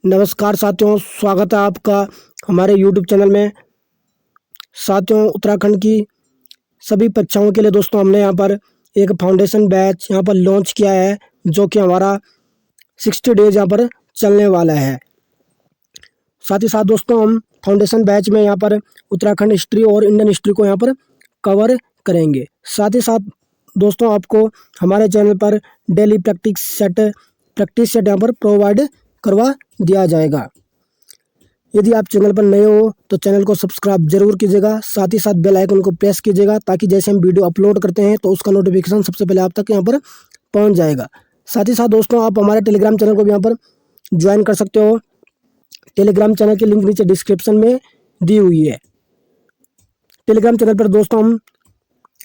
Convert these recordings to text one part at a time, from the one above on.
नमस्कार साथियों, स्वागत है आपका हमारे YouTube चैनल में। साथियों, उत्तराखंड की सभी परीक्षाओं के लिए दोस्तों हमने यहाँ पर एक फाउंडेशन बैच यहाँ पर लॉन्च किया है, जो कि हमारा 60 डेज यहाँ पर चलने वाला है। साथ ही साथ दोस्तों हम फाउंडेशन बैच में यहाँ पर उत्तराखंड हिस्ट्री और इंडियन हिस्ट्री को यहाँ पर कवर करेंगे। साथ ही साथ दोस्तों आपको हमारे चैनल पर डेली प्रैक्टिस सेट यहाँ पर प्रोवाइड करवा दिया जाएगा। यदि आप चैनल पर नए हो तो चैनल को सब्सक्राइब जरूर कीजिएगा, साथ ही साथ बेल आइकन को प्रेस कीजिएगा, ताकि जैसे हम वीडियो अपलोड करते हैं तो उसका नोटिफिकेशन सबसे पहले आप तक यहाँ पर पहुंच जाएगा। साथ ही साथ दोस्तों आप हमारे टेलीग्राम चैनल को भी यहाँ पर ज्वाइन कर सकते हो। टेलीग्राम चैनल की लिंक नीचे डिस्क्रिप्शन में दी हुई है। टेलीग्राम चैनल पर दोस्तों हम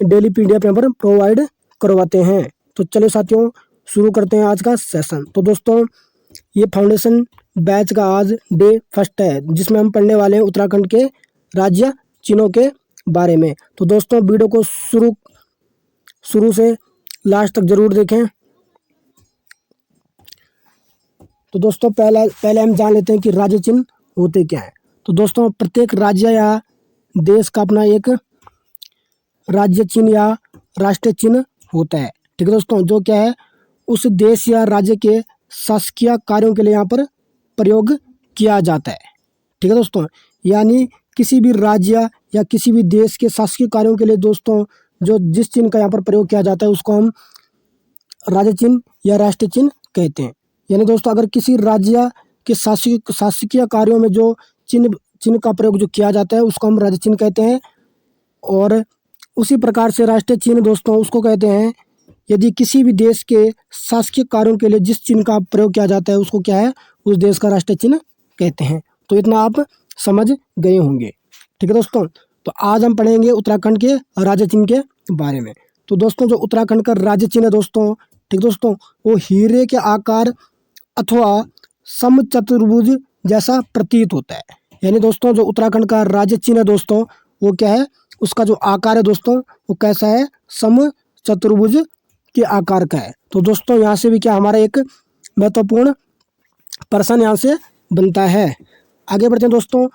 डेली PDF यहाँ पर प्रोवाइड करवाते हैं। तो चलिए साथियों, शुरू करते हैं आज का सेशन। तो दोस्तों ये फाउंडेशन बैच का आज डे फर्स्ट है, जिसमें हम पढ़ने वाले हैं उत्तराखंड के राज्य चिन्हों के बारे में। तो दोस्तों वीडियो को शुरू से लास्ट तक जरूर देखें। तो दोस्तों पहले हम जान लेते हैं कि राज्य चिन्ह होते क्या हैं। तो दोस्तों प्रत्येक राज्य या देश का अपना एक राज्य चिन्ह या राष्ट्रीय चिन्ह होता है। ठीक है दोस्तों, जो क्या है उस देश या राज्य के शासकीय कार्यों के लिए यहाँ पर प्रयोग किया जाता है। ठीक है दोस्तों, यानी किसी भी राज्य या किसी भी देश के शासकीय कार्यों के लिए दोस्तों जो जिस चिन्ह का यहाँ पर प्रयोग किया जाता है उसको हम राज्य चिन्ह या राष्ट्रीय चिन्ह कहते हैं। यानी दोस्तों अगर किसी राज्य के शासकीय कार्यों में जो चिन्ह का प्रयोग जो किया जाता है उसको हम राज्य चिन्ह कहते हैं। और उसी प्रकार से राष्ट्रीय चिन्ह दोस्तों उसको कहते हैं यदि किसी भी देश के शासकीय कार्यों के लिए जिस चिन्ह का प्रयोग किया जाता है उसको क्या है उस देश का राष्ट्रीय चिन्ह कहते हैं। तो इतना आप समझ गए होंगे। ठीक है दोस्तों, तो आज हम पढ़ेंगे उत्तराखंड के राज्य चिन्ह के बारे में। तो दोस्तों जो उत्तराखंड का राज्य चिन्ह है दोस्तों, ठीक दोस्तों, वो हीरे के आकार अथवा समचतुर्भुज जैसा प्रतीत होता है। यानी दोस्तों जो उत्तराखंड का राज्य चिन्ह है दोस्तों वो क्या है, उसका जो आकार है दोस्तों वो कैसा है, समचतुर्भुज के आकार का है। तो दोस्तों यहाँ से भी क्या हमारा एक महत्वपूर्ण प्रश्न यहाँ से बनता है। आगे बढ़ते हैं दोस्तों।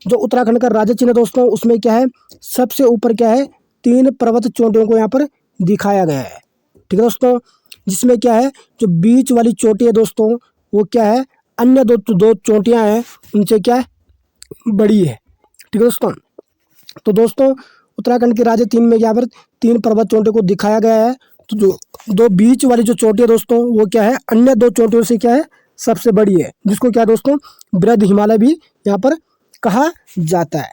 जो उत्तराखंड का राज्य चिन्ह दोस्तों उसमें क्या है, सबसे ऊपर क्या है 3 पर्वत चोटियों को यहाँ पर दिखाया गया है। ठीक है दोस्तों, जिसमें क्या है जो बीच वाली चोटी है दोस्तों वो क्या है अन्य दो चोटियाँ हैं उनसे क्या है बड़ी है। ठीक है दोस्तों, तो दोस्तों उत्तराखंड के राज्य चिन्ह में यहाँ पर 3 पर्वत चोटियों को दिखाया गया है। तो जो दो बीच वाली जो चोटी है दोस्तों वो क्या है अन्य 2 चोटियों से क्या है सबसे बड़ी है, जिसको क्या दोस्तों बृहद हिमालय भी यहाँ पर कहा जाता है।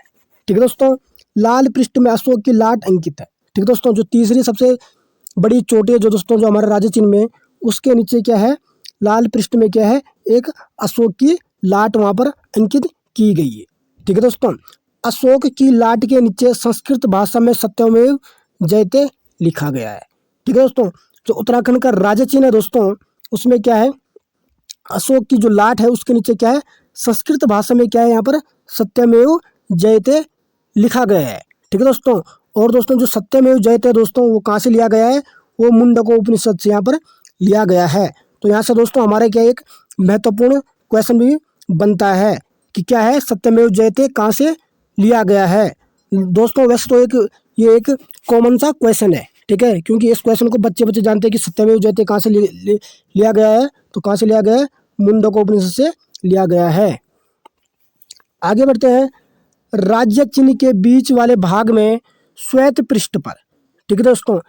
ठीक है दोस्तों, लाल पृष्ठ में अशोक की लाट अंकित है। ठीक है दोस्तों, जो तीसरी सबसे बड़ी चोटी है जो दोस्तों जो हमारे राज्य चिन्ह में उसके नीचे क्या है लाल पृष्ठ में क्या है एक अशोक की लाट वहाँ पर अंकित की गई है। ठीक है दोस्तों, अशोक की लाट के नीचे संस्कृत भाषा में सत्यमेव जयते लिखा गया है। ठीक है दोस्तों, जो उत्तराखंड का राज्य चिन्ह है दोस्तों उसमें क्या है अशोक की जो लाट है उसके नीचे क्या है संस्कृत भाषा में क्या है यहाँ पर सत्यमेव जयते लिखा गया है। ठीक है दोस्तों, और दोस्तों जो सत्यमेव जयते दोस्तों वो कहाँ से लिया गया है, वो मुंडको उपनिषद से यहाँ पर लिया गया है। तो यहाँ से दोस्तों हमारे क्या एक महत्वपूर्ण क्वेश्चन भी बनता है कि क्या है सत्यमेव जयते कहाँ से लिया गया है। दोस्तों वैसे तो ये एक कॉमन सा क्वेश्चन है, ठीक है, क्योंकि इस क्वेश्चन को बच्चे जानते हैं कि सत्यमेव जयते कहाँ से लिया गया है। तो कहाँ से लिया गया है, मुंडको उपनिषद से लिया गया है। आगे बढ़ते हैं। राज्य चिन्ह के बीच वाले भाग में श्वेत पृष्ठ पर, ठीक है दोस्तों,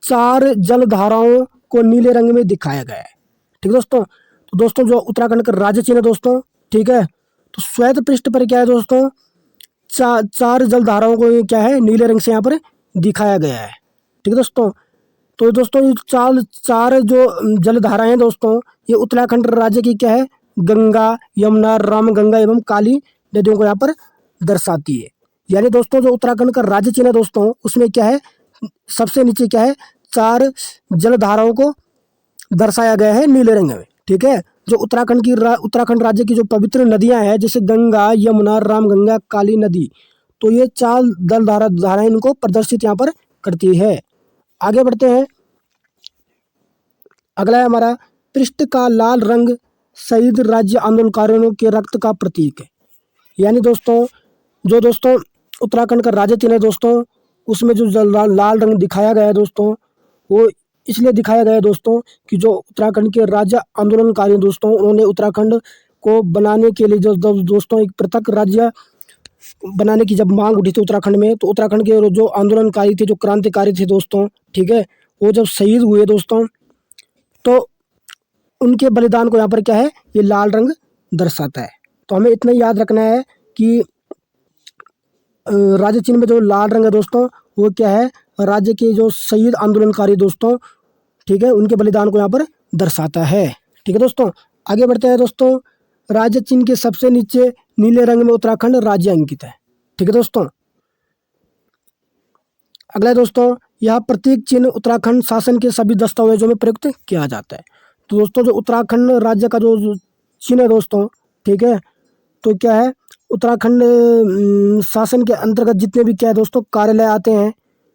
चार जलधाराओं को नीले रंग में दिखाया गया है। ठीक है दोस्तों, तो दोस्तों जो उत्तराखंड का राज्य चिन्ह है दोस्तों, ठीक है, तो श्वेत पृष्ठ पर क्या है दोस्तों चार जलधाराओं को क्या है नीले रंग से यहाँ पर दिखाया गया है। ठीक है दोस्तों, तो दोस्तों ये चार जो जलधाराएं हैं दोस्तों ये उत्तराखंड राज्य की क्या है गंगा, यमुना, रामगंगा एवं काली नदियों को यहाँ पर दर्शाती है। यानी दोस्तों जो उत्तराखंड का राज्य चिन्ह है दोस्तों उसमें क्या है सबसे नीचे क्या है 4 जलधाराओं को दर्शाया गया है नीले रंग में। ठीक है, जो उत्तराखंड राज्य की जो पवित्र नदियां हैं जैसे गंगा, यमुना, रामगंगा, काली नदी, तो ये 4 धाराएं इनको प्रदर्शित यहाँ पर करती है। आगे बढ़ते हैं। अगला है हमारा पृष्ठ का लाल रंग शहीद राज्य आंदोलनकारियों के रक्त का प्रतीक है। यानी दोस्तों जो दोस्तों उत्तराखंड का राज्य चिन्ह है दोस्तों, उसमें जो लाल रंग दिखाया गया है दोस्तों, वो इसलिए दिखाया गया है दोस्तों कि जो उत्तराखंड के राज्य आंदोलनकारी दोस्तों, उन्होंने उत्तराखंड को बनाने के लिए जो दोस्तों एक पृथक राज्य बनाने की जब मांग उठी थी उत्तराखंड में, तो उत्तराखंड के जो आंदोलनकारी थे, जो क्रांतिकारी थे दोस्तों, ठीक है, वो जब शहीद हुए दोस्तों, तो उनके बलिदान को यहाँ पर क्या है, ये लाल रंग दर्शाता है। तो हमें इतना याद रखना है कि राज्य चिन्ह में जो लाल रंग है दोस्तों, वो क्या है, राज्य के जो शहीद आंदोलनकारी दोस्तों, ठीक है, उनके बलिदान को यहाँ पर दर्शाता है। ठीक है दोस्तों, आगे बढ़ते हैं दोस्तों। राज्य चिन्ह के सबसे नीचे नीले रंग में उत्तराखंड राज्य अंकित है। ठीक है दोस्तों, अगला दोस्तों, यह प्रतीक चिन्ह उत्तराखंड शासन के सभी दस्तावेजों में प्रयुक्त किया जाता है। तो दोस्तों जो उत्तराखंड राज्य का जो चिन्ह है दोस्तों, ठीक है, तो क्या है, उत्तराखंड शासन के अंतर्गत जितने भी क्या है दोस्तों कार्यालय आते हैं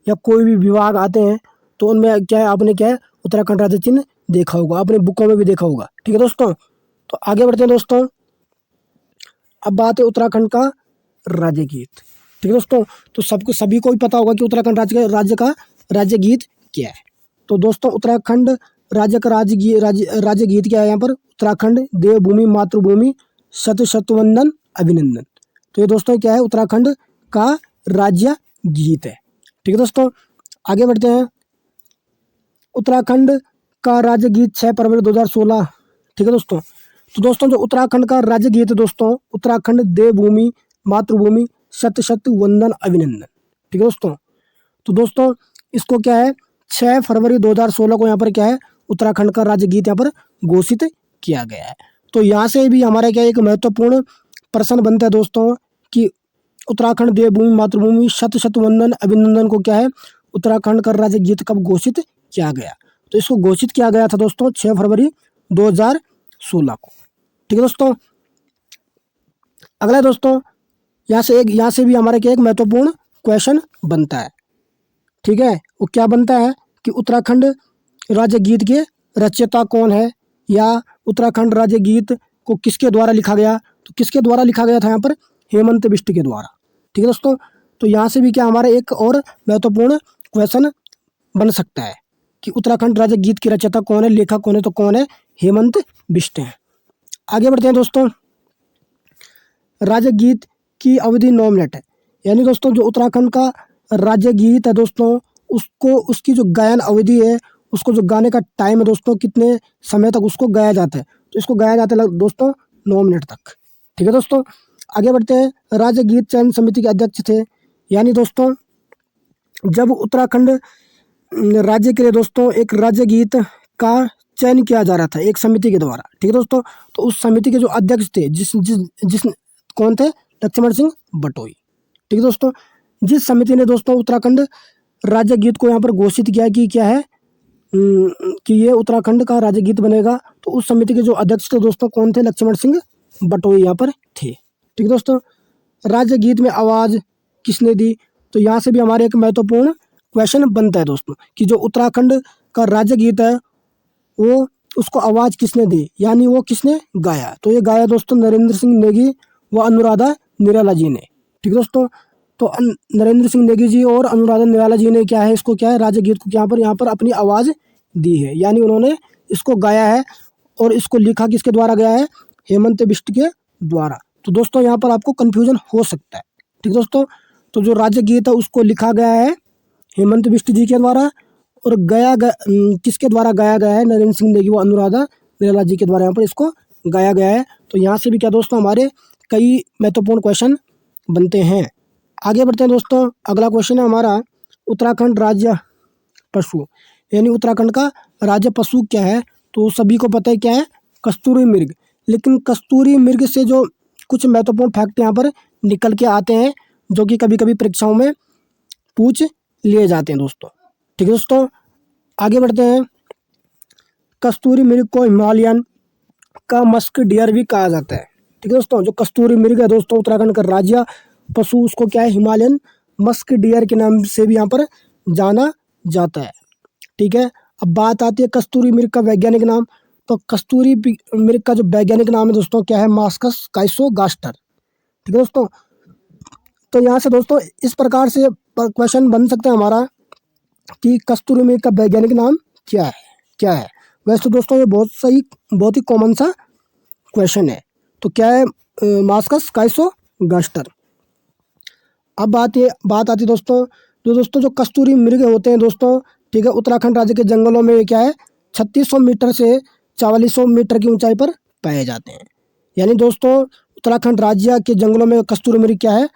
या कोई भी विभाग आते हैं, तो उनमें क्या है, आपने क्या है उत्तराखंड राज्य चिन्ह देखा होगा, अपने बुकों में भी देखा होगा। ठीक है दोस्तों, तो आगे बढ़ते हैं दोस्तों। अब बात है उत्तराखंड का राज्य गीत। ठीक है दोस्तों, तो सभी को ही पता होगा कि उत्तराखंड राज्य का राज्य गीत क्या है। तो दोस्तों उत्तराखंड राज्य का राज्य गीत क्या है, यहाँ पर उत्तराखंड देवभूमि मातृभूमि शत शत वंदन अभिनंदन। तो ये दोस्तों क्या है, उत्तराखंड का राज्य गीत है। ठीक है दोस्तों, आगे बढ़ते हैं। उत्तराखंड का राज्य गीत 6 फरवरी 2016। ठीक है दोस्तों, तो दोस्तों जो उत्तराखंड का राज्य गीत है दोस्तों, उत्तराखंड देवभूमि मातृभूमि शत शत वंदन अभिनंदन। ठीक है दोस्तों, तो दोस्तों इसको क्या है, 6 फरवरी 2016 को यहाँ पर क्या है, उत्तराखंड का राज्य गीत यहाँ पर घोषित किया गया है। तो यहाँ से भी हमारा क्या एक महत्वपूर्ण प्रश्न बनता है दोस्तों कि उत्तराखंड देवभूमि मातृभूमि शत शत वंदन अभिनंदन को क्या है, उत्तराखंड का राज्य गीत कब घोषित किया गया। तो इसको घोषित किया गया था दोस्तों 6 फरवरी 2016 को। ठीक है दोस्तों, अगला दोस्तों यहाँ से भी हमारे क्या एक महत्वपूर्ण क्वेश्चन बनता है। ठीक है, वो क्या बनता है कि उत्तराखंड राज्य गीत के रचयिता कौन है, या उत्तराखंड राज्य गीत को किसके द्वारा लिखा गया। तो किसके द्वारा लिखा गया था यहाँ पर, हेमंत बिष्ट के द्वारा। ठीक है दोस्तों, तो यहाँ से भी क्या हमारा एक और महत्वपूर्ण क्वेश्चन बन सकता है कि उत्तराखंड राज्य गीत की रचयिता कौन है, लेखक कौन है, तो कौन है, हेमंत बिष्ट है। आगे बढ़ते हैं दोस्तों। राज्य गीत की अवधि 9 मिनट है। यानी दोस्तों जो उत्तराखंड का राज्य गीत है दोस्तों, उसको उसकी जो गायन अवधि है, उसको जो गाने का टाइम है दोस्तों, कितने समय तक उसको गाया जाता है, तो इसको गाया जाता है दोस्तों 9 मिनट तक। ठीक है दोस्तों, आगे बढ़ते हैं। राज्य गीत चयन समिति के अध्यक्ष थे। यानी दोस्तों जब उत्तराखंड राज्य के लिए दोस्तों एक राज्य गीत का चयन किया जा रहा था एक समिति के द्वारा। ठीक है दोस्तों, तो उस समिति के जो अध्यक्ष थे जिस जिस जिस कौन थे, लक्ष्मण सिंह बटोई। ठीक है दोस्तों, जिस समिति ने दोस्तों उत्तराखंड राज्य गीत को यहाँ पर घोषित किया कि क्या है कि ये उत्तराखंड का राज्य गीत बनेगा, तो उस समिति के जो अध्यक्ष थे दोस्तों कौन थे, लक्ष्मण सिंह बटोई यहाँ पर थे। ठीक है दोस्तों, राज्य गीत में आवाज़ किसने दी। तो यहाँ से भी हमारे एक महत्वपूर्ण क्वेश्चन बनता है दोस्तों कि जो उत्तराखंड का राज्य गीत है वो उसको आवाज़ किसने दी, यानी वो किसने गाया। तो ये गाया दोस्तों नरेंद्र सिंह नेगी व अनुराधा निराला जी ने। ठीक है दोस्तों, तो नरेंद्र सिंह नेगी जी और अनुराधा निराला जी ने क्या है, इसको क्या है, राज्य गीत को यहाँ पर अपनी आवाज़ दी है, यानी उन्होंने इसको गाया है। और इसको लिखा किसके द्वारा गया है, हेमंत बिष्ट के द्वारा। तो दोस्तों यहाँ पर आपको कन्फ्यूजन हो सकता है। ठीक है दोस्तों, तो जो राज्य गीत है उसको लिखा गया है हेमंत बिष्ट जी के द्वारा, और किसके द्वारा गाया गया है, नरेंद्र सिंह नेगी व अनुराधा निराला जी के द्वारा यहाँ पर इसको गाया गया है। तो यहाँ से भी क्या दोस्तों हमारे कई महत्वपूर्ण क्वेश्चन बनते हैं। आगे बढ़ते हैं दोस्तों। अगला क्वेश्चन है हमारा, उत्तराखंड राज्य पशु, यानी उत्तराखंड का राज्य पशु क्या है। तो सभी को पता है क्या है, कस्तूरी मृग। लेकिन कस्तूरी मृग से जो कुछ महत्वपूर्ण फैक्ट यहाँ पर निकल के आते हैं, जो कि कभी कभी परीक्षाओं में पूछ लिए जाते हैं दोस्तों। ठीक है दोस्तों, आगे बढ़ते हैं। कस्तूरी मृग को हिमालयन का मस्क डियर भी कहा जाता है। ठीक है दोस्तों, जो कस्तूरी मृग है दोस्तों उत्तराखंड का राज्य पशु, उसको क्या है, हिमालयन मस्क डियर के नाम से भी यहाँ पर जाना जाता है। ठीक है, अब बात आती है कस्तूरी मृग का वैज्ञानिक नाम। तो कस्तूरी मृग का जो वैज्ञानिक नाम है दोस्तों क्या है, मास्कस काइसोगास्टर। ठीक है दोस्तों, तो यहाँ से दोस्तों इस प्रकार से क्वेश्चन बन सकता है हमारा कि कस्तूरी मृग का वैज्ञानिक नाम क्या है। वैसे तो दोस्तों ये बहुत ही कॉमन सा क्वेश्चन है। तो क्या है, मास्कस काइसोगास्टर। अब बात आती है दोस्तों, जो कस्तूरी मृग होते हैं दोस्तों, ठीक है, उत्तराखंड राज्य के जंगलों में क्या है 3600 मीटर से 4400 मीटर की ऊंचाई पर पाए जाते हैं। यानी दोस्तों उत्तराखंड राज्य के जंगलों में कस्तूरी मृग क्या है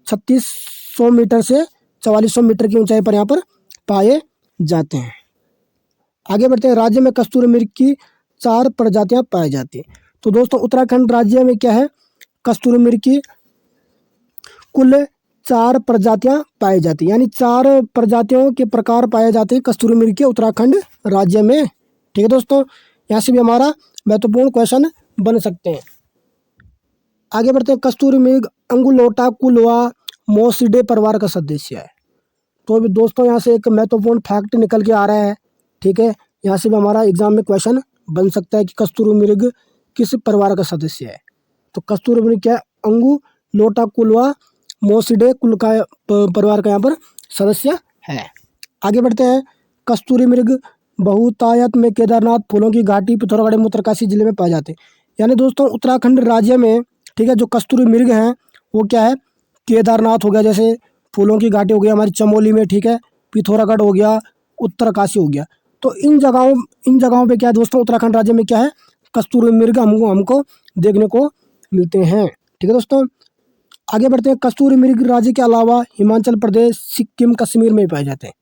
3600 मीटर से 4400 मीटर की ऊंचाई पर यहाँ पर पाए जाते हैं। आगे बढ़ते हैं, राज्य में कस्तूरी मृग की 4 प्रजातियां पाई जाती हैं। तो दोस्तों उत्तराखंड राज्य में क्या है, कस्तूरी मृग की कुल 4 प्रजातियां पाई जाती हैं, यानी 4 प्रजातियों के प्रकार पाए जाते हैं कस्तूरी मृग के उत्तराखंड राज्य में। ठीक है दोस्तों, यहाँ से भी हमारा महत्वपूर्ण क्वेश्चन बन सकते हैं। आगे बढ़ते हैं, कस्तूरी मृग अंगुलोटा कुलवा मोसिडे परिवार का सदस्य है। तो अभी दोस्तों यहाँ से एक महत्वपूर्ण फैक्ट निकल के आ रहा है। ठीक है, यहाँ से भी हमारा एग्जाम में क्वेश्चन बन सकता है कि कस्तूरी मृग किस परिवार का सदस्य है। तो कस्तूरी मृग क्या है, अंगुलोटा कुलवा मोसिडे कुल का परिवार का यहाँ पर सदस्य है। आगे बढ़ते हैं, कस्तूरी मृग बहुतायत में केदारनाथ, फूलों की घाटी, पिथौरागढ़ में उत्तरकाशी जिले में पाए जाते हैं। यानी दोस्तों उत्तराखंड राज्य में ठीक है जो कस्तूरी मृग हैं वो क्या है, केदारनाथ हो गया, जैसे फूलों की घाटी हो गया हमारी चमोली में, ठीक है, पिथौरागढ़ हो गया, उत्तरकाशी हो गया। तो इन जगहों पे क्या है दोस्तों, उत्तराखंड राज्य में क्या है कस्तूरी मृग हमको देखने को मिलते हैं। ठीक है दोस्तों, आगे बढ़ते हैं, कस्तूरी मृग राज्य के अलावा हिमाचल प्रदेश, सिक्किम, कश्मीर में पाए जाते हैं।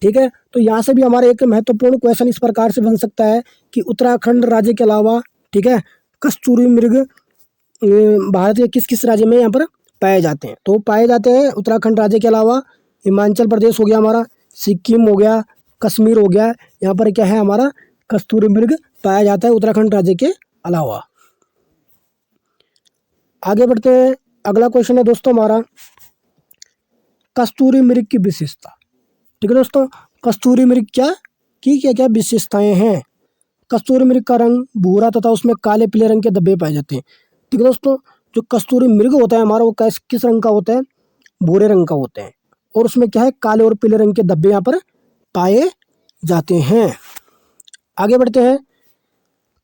ठीक है, तो यहाँ से भी हमारे एक महत्वपूर्ण क्वेश्चन इस प्रकार से बन सकता है कि उत्तराखंड राज्य के अलावा ठीक है कस्तूरी मृग भारत के किस किस राज्य में यहाँ पर पाए जाते हैं। तो पाए जाते हैं उत्तराखंड राज्य के अलावा हिमाचल प्रदेश हो गया हमारा, सिक्किम हो गया, कश्मीर हो गया, यहाँ पर क्या है हमारा कस्तूरी मृग पाया जाता है उत्तराखंड राज्य के अलावा। आगे बढ़ते हैं, अगला क्वेश्चन है दोस्तों हमारा कस्तूरी मृग की विशेषता। ठीक है दोस्तों, कस्तूरी मृग क्या विशेषताएं हैं। कस्तूरी मृग का रंग भूरा तथा उसमें काले पीले रंग के धब्बे पाए जाते हैं। ठीक है दोस्तों, जो कस्तूरी मृग होता है हमारा वो किस रंग का होता है, भूरे रंग का होता है, और उसमें क्या है काले और पीले रंग के धब्बे यहाँ पर पाए जाते हैं। आगे बढ़ते हैं,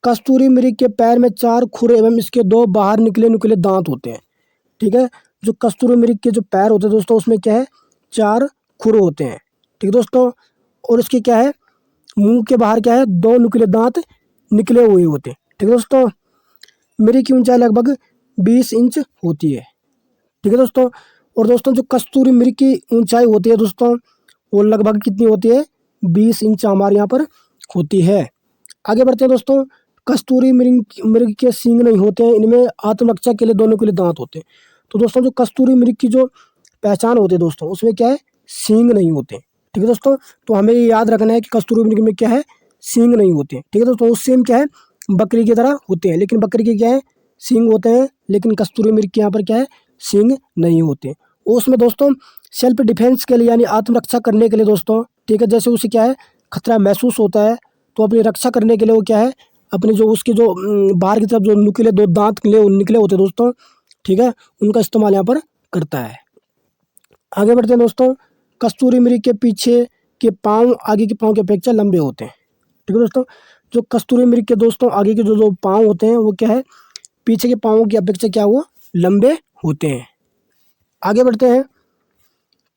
कस्तूरी मृग के पैर में 4 खुर एवं इसके 2 बाहर निकले दांत होते हैं। ठीक है, जो कस्तूरी मृग के जो पैर होते हैं दोस्तों उसमें क्या है 4 खुर होते हैं। ठीक है दोस्तों, और इसके क्या है मुंह के बाहर क्या है 2 नुकीले दांत निकले हुए होते हैं। ठीक है दोस्तों, मृग की ऊंचाई लगभग 20 इंच होती है। ठीक है दोस्तों, और दोस्तों जो कस्तूरी मृग की ऊंचाई होती है दोस्तों वो लगभग कितनी होती है 20 इंच हमारे यहाँ पर होती है। आगे बढ़ते हैं दोस्तों, कस्तूरी मृग के सींग नहीं होते हैं, इनमें आत्मरक्षा के लिए 2 नुकीले दांत होते हैं। तो दोस्तों जो कस्तूरी मृग की जो पहचान होती है दोस्तों उसमें क्या है सींग नहीं होते। ठीक है दोस्तों, तो हमें ये याद रखना है कि कस्तूरी मृग में क्या है सींग नहीं होते। ठीक है दोस्तों, वो सेम क्या है बकरी की तरह होते हैं, लेकिन बकरी के क्या है सींग होते हैं, लेकिन कस्तूरी मृग के यहाँ पर क्या है सींग नहीं होते। उसमें दोस्तों सेल्फ डिफेंस के लिए यानी आत्मरक्षा करने के लिए दोस्तों ठीक है, जैसे उसे क्या है खतरा महसूस होता है तो अपनी रक्षा करने के लिए वो क्या है अपने जो उसके जो बाहर की तरफ जो नुकीले 2 दांत निकले होते हैं दोस्तों ठीक है उनका इस्तेमाल यहाँ पर करता है। आगे बढ़ते हैं दोस्तों, कस्तूरी मृग के पीछे के पाँव आगे के पाँव की अपेक्षा लंबे होते हैं। ठीक है दोस्तों, जो कस्तूरी मृग के दोस्तों आगे के जो पाँव होते हैं वो क्या है पीछे के पाँवों की अपेक्षा क्या वो लंबे होते हैं। आगे बढ़ते हैं,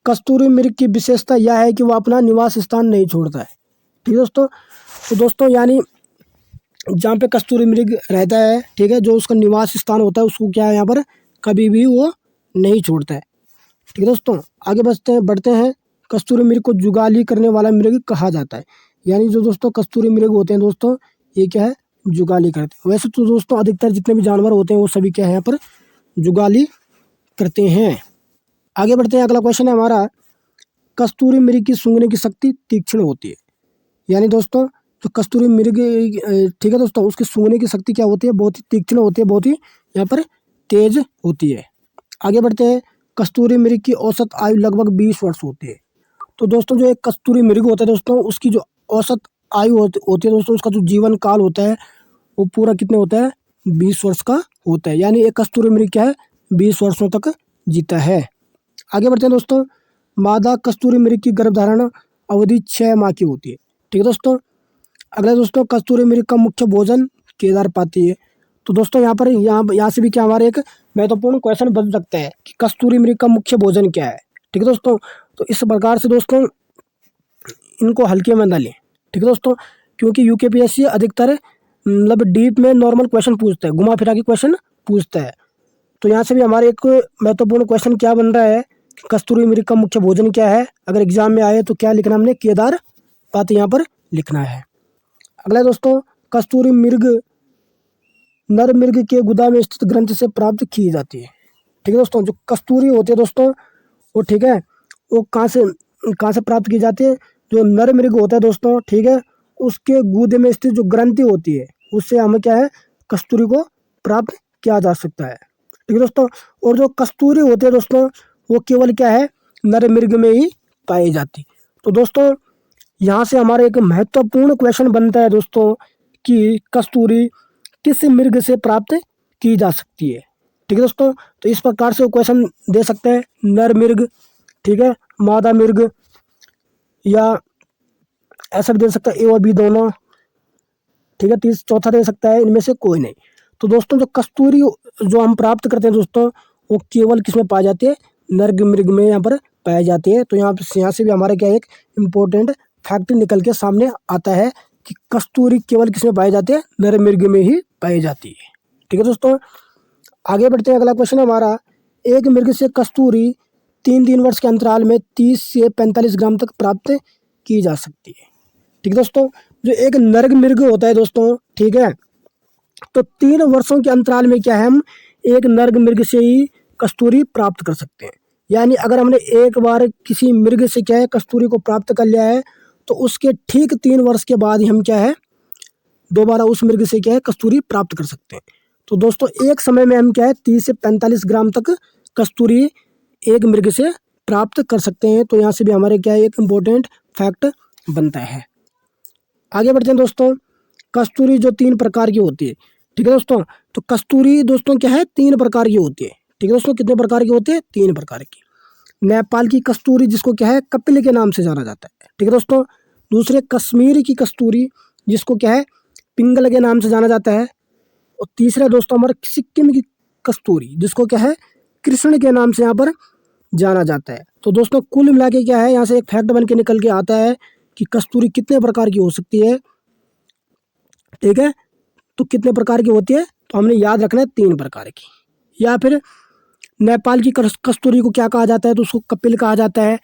कस्तूरी मृग की विशेषता यह है कि वह अपना निवास स्थान नहीं छोड़ता है। ठीक है दोस्तों, तो दोस्तों यानी जहाँ पे कस्तूरी मृग रहता है ठीक है जो उसका निवास स्थान होता है उसको क्या है यहाँ पर कभी भी वो नहीं छोड़ता है। ठीक है दोस्तों, आगे बढ़ते हैं, कस्तूरी मृग को जुगाली करने वाला मृग कहा जाता है। यानी जो दोस्तों कस्तूरी मृग होते हैं दोस्तों ये क्या है जुगाली करते हैं। वैसे तो दोस्तों अधिकतर जितने भी जानवर होते हैं वो सभी क्या है यहाँ पर जुगाली करते हैं। आगे बढ़ते हैं, अगला क्वेश्चन है हमारा कस्तूरी मृग की सूंघने की शक्ति तीक्ष्ण होती है। यानी दोस्तों जो कस्तूरी मृग ठीक है दोस्तों उसकी सूंघने की शक्ति क्या होती है बहुत ही तीक्ष्ण होती है, बहुत ही यहाँ पर तेज होती है। आगे बढ़ते हैं, कस्तूरी मृग की औसत आयु लगभग 20 वर्ष होती है। तो दोस्तों जो एक कस्तूरी मृग होता है दोस्तों उसकी जो औसत आयु होती है दोस्तों, उसका जो जीवन काल होता है वो पूरा कितने होता है, 20 वर्ष का होता है। यानी एक कस्तूरी मृग क्या है, 20 वर्षों तक जीता है। आगे बढ़ते हैं दोस्तों। मादा कस्तूरी मृग की गर्भधारण अवधि 6 माह की होती है। ठीक है दोस्तों। अगला दोस्तों, कस्तूरी मृग का मुख्य भोजन केदार पाती है। तो दोस्तों यहाँ से भी क्या हमारे एक महत्वपूर्ण क्वेश्चन बन सकता है कि कस्तूरी मृग का मुख्य भोजन क्या है। ठीक है दोस्तों। तो इस प्रकार से दोस्तों इनको हल्के में ना लें। ठीक है दोस्तों, क्योंकि यूकेपीएससी अधिकतर मतलब डीप में नॉर्मल क्वेश्चन पूछता है, घुमा फिरा के क्वेश्चन पूछता है। तो यहाँ से भी हमारे एक महत्वपूर्ण क्वेश्चन क्या बन रहा है कि कस्तूरी मृग का मुख्य भोजन क्या है। अगर एग्जाम में आए तो क्या लिखना हमने, केदार पाती यहाँ पर लिखना है। अगला दोस्तों, कस्तूरी मृग नर मृग के गुदा में स्थित ग्रंथि से प्राप्त की जाती है। ठीक है दोस्तों, जो कस्तूरी होती है दोस्तों वो, ठीक है, वो कहाँ से प्राप्त की जाती है, जो नर मृग होता है दोस्तों, ठीक है, उसके गूदे में स्थित जो ग्रंथि होती है उससे हमें क्या है, कस्तूरी को प्राप्त किया जा सकता है। ठीक है दोस्तों। और जो कस्तूरी होती है दोस्तों वो केवल क्या है, नर मृग में ही पाई जाती। तो दोस्तों यहाँ से हमारा एक महत्वपूर्ण क्वेश्चन बनता है दोस्तों कि कस्तूरी किस मृग से प्राप्त की जा सकती है। ठीक है दोस्तों। तो इस प्रकार से वो क्वेश्चन दे सकते हैं, नर मृग, ठीक है, मादा मृग, या ऐसा भी दे सकता है ए और बी दोनों। ठीक है, चौथा दे सकता है इनमें से कोई नहीं। तो दोस्तों जो कस्तूरी जो हम प्राप्त करते हैं दोस्तों वो केवल किस में पाई जाती है, नर मृग में यहाँ पर पाई जाती है। तो यहाँ से भी हमारा क्या एक इम्पोर्टेंट फैक्ट निकल के सामने आता है कि कस्तूरी केवल किस में पाई जाती है, नर मृग में ही पाई जाती है। ठीक है दोस्तों, आगे बढ़ते हैं। अगला क्वेश्चन हमारा, एक मृग से कस्तूरी 3 वर्ष के अंतराल में 30 से 45 ग्राम तक प्राप्त की जा सकती है। ठीक है दोस्तों, जो एक नर मृग होता है दोस्तों, ठीक है, तो 3 वर्षों के अंतराल में क्या है, हम एक नर मृग से ही कस्तूरी प्राप्त कर सकते हैं। यानी अगर हमने एक बार किसी मृग से क्या है कस्तूरी को प्राप्त कर लिया है तो उसके ठीक 3 वर्ष के बाद ही हम क्या है दोबारा उस मृग से क्या है कस्तूरी प्राप्त कर सकते हैं। तो दोस्तों एक समय में हम क्या है 30 से 45 ग्राम तक कस्तूरी एक मृग से प्राप्त कर सकते हैं। तो यहाँ से भी हमारे क्या है एक इम्पोर्टेंट फैक्ट बनता है। आगे बढ़ते हैं दोस्तों। कस्तूरी जो 3 प्रकार की होती है। ठीक है दोस्तों, तो कस्तूरी दोस्तों क्या है 3 प्रकार की होती है। ठीक है दोस्तों, कितने प्रकार की होती है, 3 प्रकार की। नेपाल की कस्तूरी जिसको क्या है कपिल के नाम से जाना जाता है। ठीक है दोस्तों। दूसरे कश्मीर की कस्तूरी जिसको क्या है पिंगल के नाम से जाना जाता है। और तीसरा दोस्तों हमारा सिक्किम की कस्तूरी जिसको क्या है कृष्ण के नाम से यहाँ पर जाना जाता है। तो दोस्तों कुल मिला के क्या है यहाँ से एक फैक्ट बन के निकल के आता है कि कस्तूरी कितने प्रकार की हो सकती है। ठीक है, तो कितने प्रकार की होती है, तो हमने याद रखना है 3 प्रकार की। या फिर नेपाल की कस्तूरी को क्या कहा जाता है, तो उसको कपिल कहा जाता है।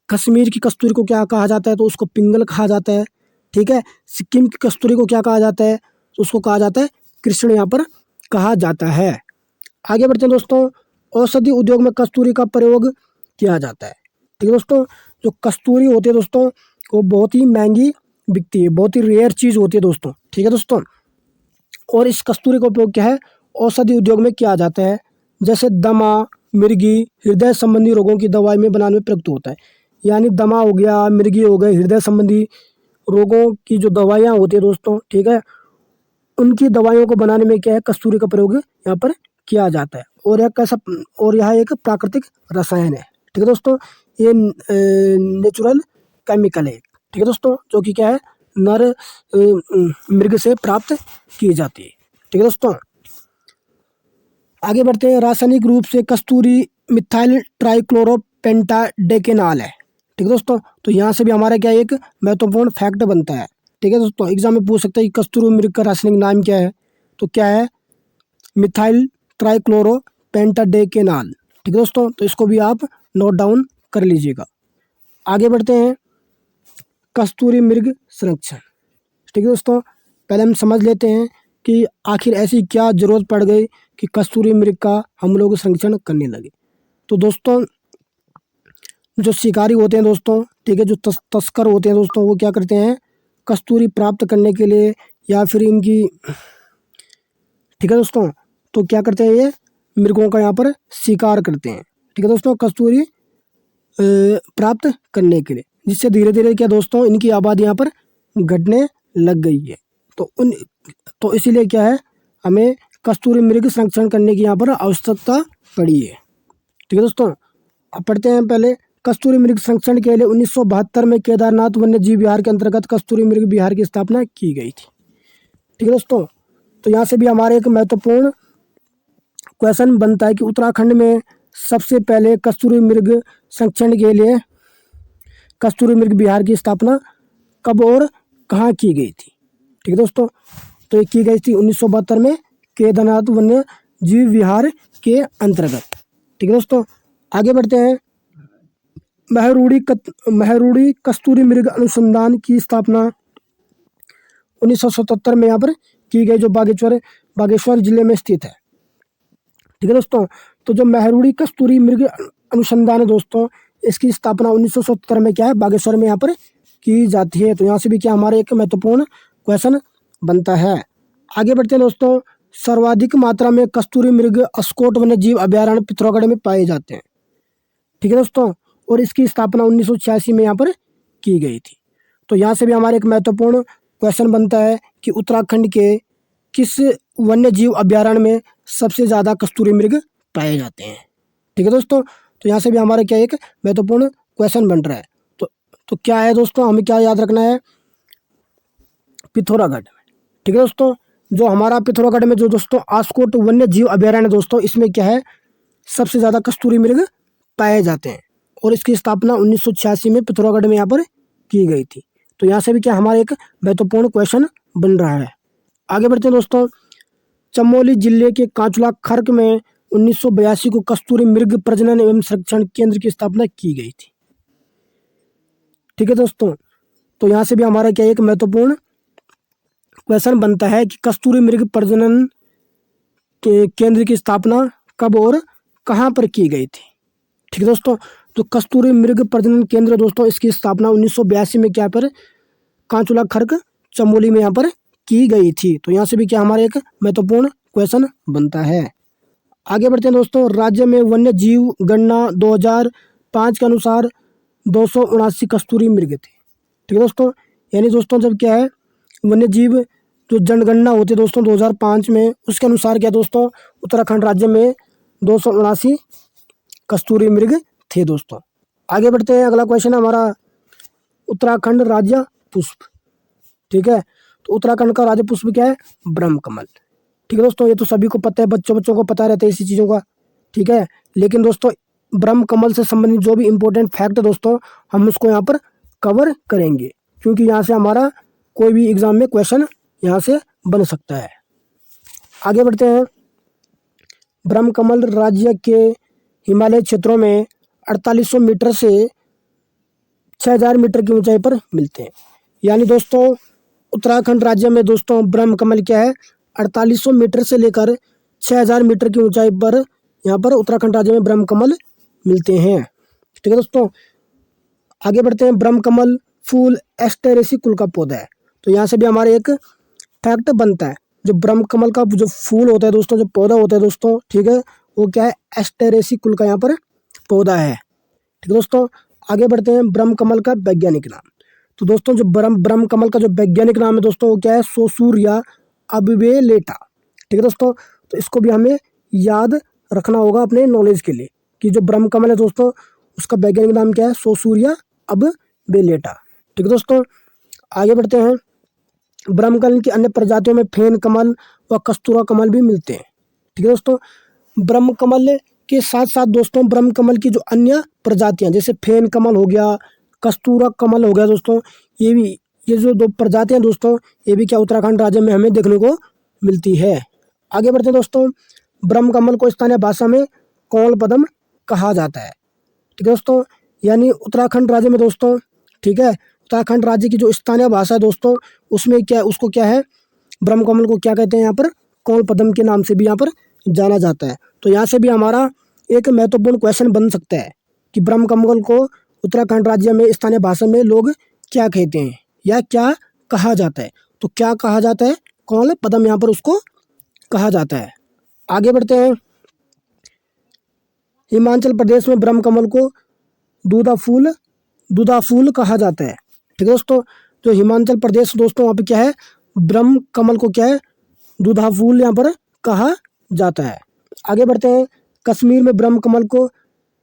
कश्मीर की कस्तूरी को क्या कहा जाता है, तो उसको पिंगल कहा जाता है। ठीक है, सिक्किम की कस्तूरी को क्या कहा जाता है, तो उसको कहा जाता है कृष्ण यहाँ पर कहा जाता है। आगे बढ़ते हैं दोस्तों। औषधि उद्योग में कस्तूरी का प्रयोग किया जाता है। ठीक है दोस्तों, जो कस्तूरी होती है दोस्तों वो बहुत ही महंगी बिकती है, बहुत ही रेयर चीज़ होती है दोस्तों। ठीक है दोस्तों, और इस कस्तूरी का उपयोग क्या है औषधि उद्योग में किया जाता है, जैसे दमा, मिर्गी, हृदय संबंधी रोगों की दवाई में बनाने में प्रयुक्त होता है। यानी दमा हो गया, मिर्गी हो गए, हृदय संबंधी रोगों की जो दवाइयाँ होती है दोस्तों, ठीक है, उनकी दवाइयों को बनाने में क्या है कस्तूरी का प्रयोग यहाँ पर किया जाता है। और यह एक प्राकृतिक रसायन है। ठीक है दोस्तों, ये नेचुरल केमिकल है। ठीक है दोस्तों, जो कि क्या है नर मृग से प्राप्त की जाती है। ठीक है दोस्तों, आगे बढ़ते हैं। रासायनिक रूप से कस्तूरी मिथाइल ट्राइक्लोरोपेंटाडेकेनाल है। ठीक है दोस्तों, तो यहाँ से भी हमारा क्या एक महत्वपूर्ण फैक्ट बनता है। ठीक है दोस्तों, एग्जाम में पूछ सकता है कि कस्तूरी मृग का रासायनिक नाम क्या है, तो क्या है मिथाइल ट्राइक्लोरोपेंटाडेकेनाल। ठीक है दोस्तों, तो इसको भी आप नोट डाउन कर लीजिएगा। आगे बढ़ते हैं। कस्तूरी मृग संरक्षण। ठीक है दोस्तों, पहले हम समझ लेते हैं कि आखिर ऐसी क्या जरूरत पड़ गई कि कस्तूरी मृग का हम लोग संरक्षण करने लगे। तो दोस्तों जो शिकारी होते हैं दोस्तों, ठीक है, जो तस्कर होते हैं दोस्तों, वो क्या करते हैं कस्तूरी प्राप्त करने के लिए या फिर इनकी, ठीक है दोस्तों, तो क्या करते हैं ये मृगों का यहाँ पर शिकार करते हैं। ठीक है दोस्तों, कस्तूरी प्राप्त करने के लिए, जिससे धीरे धीरे क्या दोस्तों इनकी आबादी यहाँ पर घटने लग गई है। तो इसीलिए क्या है, हमें कस्तूरी मृग संरक्षण करने की यहाँ पर आवश्यकता पड़ी है। ठीक है दोस्तों, अब पढ़ते हैं पहले। कस्तूरी मृग संरक्षण के लिए 1972 में केदारनाथ वन्य जीव विहार के अंतर्गत कस्तूरी मृग विहार की स्थापना की गई थी। ठीक है दोस्तों, तो यहाँ से भी हमारे एक महत्वपूर्ण क्वेश्चन बनता है कि उत्तराखंड में सबसे पहले कस्तूरी मृग संरक्षण के लिए कस्तूरी मृग विहार की स्थापना कब और कहाँ की गई थी। ठीक है दोस्तों, तो ये की गई थी 1972 में केदारनाथ वन्य जीव विहार के अंतर्गत। ठीक है दोस्तों, आगे बढ़ते हैं। महरूड़ी कस्तूरी मृग अनुसंधान की स्थापना 1977 में यहाँ पर की गई, जो बागेश्वर जिले में स्थित है। ठीक है दोस्तों, तो जो महरूड़ी कस्तूरी मृग अनुसंधान है दोस्तों, इसकी स्थापना 1977 में क्या है, बागेश्वर में यहाँ पर की जाती है। तो यहाँ से भी क्या हमारे एक महत्वपूर्ण क्वेश्चन बनता है। आगे बढ़ते हैं दोस्तों। सर्वाधिक मात्रा में कस्तूरी मृग अस्कोट वन्य जीव अभयारण्य पिथौरागढ़ में पाए जाते हैं। ठीक है दोस्तों, और इसकी स्थापना 1986 में यहाँ पर की गई थी। तो यहाँ से भी हमारे एक महत्वपूर्ण क्वेश्चन बनता है कि उत्तराखंड के किस वन्य जीव अभयारण्य में सबसे ज़्यादा कस्तूरी मृग पाए जाते हैं। ठीक है दोस्तों, तो यहाँ से भी हमारा क्या एक महत्वपूर्ण क्वेश्चन बन रहा है। तो क्या है दोस्तों, हमें क्या याद रखना है, पिथौरागढ़। ठीक है दोस्तों, जो हमारा पिथौरागढ़ में जो दोस्तों आस्कोट वन्य जीव अभयारण्य दोस्तों, इसमें क्या है, सबसे ज़्यादा कस्तूरी मृग पाए जाते हैं और इसकी स्थापना 1986 में पिथौरागढ़ में यहाँ पर की गई थी। तो यहाँ से भी क्या हमारा एक महत्वपूर्ण क्वेश्चन बन रहा है। आगे बढ़ते हैं दोस्तों। चमोली जिले के कांचुला खर्क में 1982 को कस्तूरी मृग प्रजनन एवं संरक्षण केंद्र की स्थापना की गई थी। ठीक है दोस्तों, तो यहाँ से भी हमारा क्या एक महत्वपूर्ण क्वेश्चन बनता है कि कस्तूरी मृग प्रजनन के केंद्र की स्थापना कब और कहाँ पर की गई थी। ठीक है दोस्तों, तो कस्तूरी मृग प्रजनन केंद्र दोस्तों, इसकी स्थापना 1982 में क्या पर कांचुला खर्क चमोली में यहाँ पर की गई थी। तो यहाँ से भी क्या हमारा एक महत्वपूर्ण क्वेश्चन बनता है। आगे बढ़ते हैं दोस्तों। राज्य में वन्य जीव गणना 2005 के अनुसार 279 कस्तूरी मृग थे। ठीक है दोस्तों, यानी दोस्तों जब क्या है, वन्य जीव जो जनगणना होती है दोस्तों 2005 में, उसके अनुसार क्या दोस्तों, उत्तराखंड राज्य में 279 कस्तूरी मृग थे दोस्तों। आगे बढ़ते हैं। अगला क्वेश्चन है हमारा उत्तराखंड राज्य पुष्प। ठीक है, तो उत्तराखंड का राज्य पुष्प क्या है, ब्रह्म कमल। ठीक है दोस्तों, ये तो सभी को पता है, बच्चों को पता रहता है इसी चीज़ों का। ठीक है, लेकिन दोस्तों ब्रह्म कमल से संबंधित जो भी इम्पोर्टेंट फैक्ट है दोस्तों, हम उसको यहाँ पर कवर करेंगे, क्योंकि यहाँ से हमारा कोई भी एग्जाम में क्वेश्चन यहाँ से बन सकता है। आगे बढ़ते हैं। ब्रह्म कमल राज्य के हिमालय क्षेत्रों में 4800 मीटर से 6000 मीटर की ऊंचाई पर मिलते हैं। यानी दोस्तों उत्तराखंड राज्य में दोस्तों ब्रह्म कमल क्या है, 4800 मीटर से लेकर 6000 मीटर की ऊंचाई पर यहाँ पर उत्तराखंड राज्य में ब्रह्म कमल मिलते हैं। ठीक है दोस्तों, आगे बढ़ते हैं। ब्रह्म कमल फूल एस्टेरेसी कुल का पौधा है। तो यहाँ से भी हमारे एक फैक्ट बनता है, जो ब्रह्म कमल का जो फूल होता है दोस्तों, जो पौधा होता है दोस्तों, ठीक है, वो क्या है, एस्टेरेसी कुल का यहाँ पर पौधा है। ठीक है दोस्तों, आगे बढ़ते हैं। ब्रह्म कमल का वैज्ञानिक नाम। तो दोस्तों जो ब्रह्म कमल का जो वैज्ञानिक नाम है दोस्तों, वो क्या है, सोसूरिया अबवेलेटा। ठीक है दोस्तों, तो इसको भी हमें याद रखना होगा अपने नॉलेज के लिए कि जो ब्रह्म कमल है दोस्तों, उसका वैज्ञानिक नाम क्या है, सोसूरिया अबवेलेटा। ठीक है दोस्तों, आगे बढ़ते हैं। ब्रह्म कमल की अन्य प्रजातियों में फेन कमल व कस्तूरा कमल भी मिलते हैं। ठीक है दोस्तों, ब्रह्म कमल के साथ साथ दोस्तों ब्रह्म कमल की जो अन्य प्रजातियां, जैसे फेन कमल हो गया, कस्तूरा कमल हो गया दोस्तों, ये जो दो प्रजातियां दोस्तों, ये भी क्या उत्तराखंड राज्य में हमें देखने को मिलती है। आगे बढ़ते हैं दोस्तों। ब्रह्म कमल को स्थानीय भाषा में कौल पद्म कहा जाता है। ठीक है दोस्तों, यानी उत्तराखंड राज्य में दोस्तों, ठीक है, उत्तराखंड राज्य की जो स्थानीय भाषा है दोस्तों, उसमें क्या, उसको क्या है, ब्रह्म कमल को क्या कहते हैं, यहाँ पर कौल पद्म के नाम से भी यहाँ पर जाना जाता है। तो यहाँ से भी हमारा एक महत्वपूर्ण क्वेश्चन बन सकता है कि ब्रह्म कमल को उत्तराखंड राज्य में स्थानीय भाषा में लोग क्या कहते हैं या क्या कहा जाता है। तो क्या कहा जाता है, कौल पद्म यहाँ पर उसको कहा जाता है। आगे बढ़ते हैं। हिमाचल प्रदेश में ब्रह्म कमल को दूधा फूल कहा जाता है। ठीक है दोस्तों, जो हिमाचल प्रदेश दोस्तों वहाँ पे क्या है, ब्रह्म कमल को क्या है, दूधा फूल यहाँ पर कहा जाता है। आगे बढ़ते हैं, कश्मीर में ब्रह्म कमल को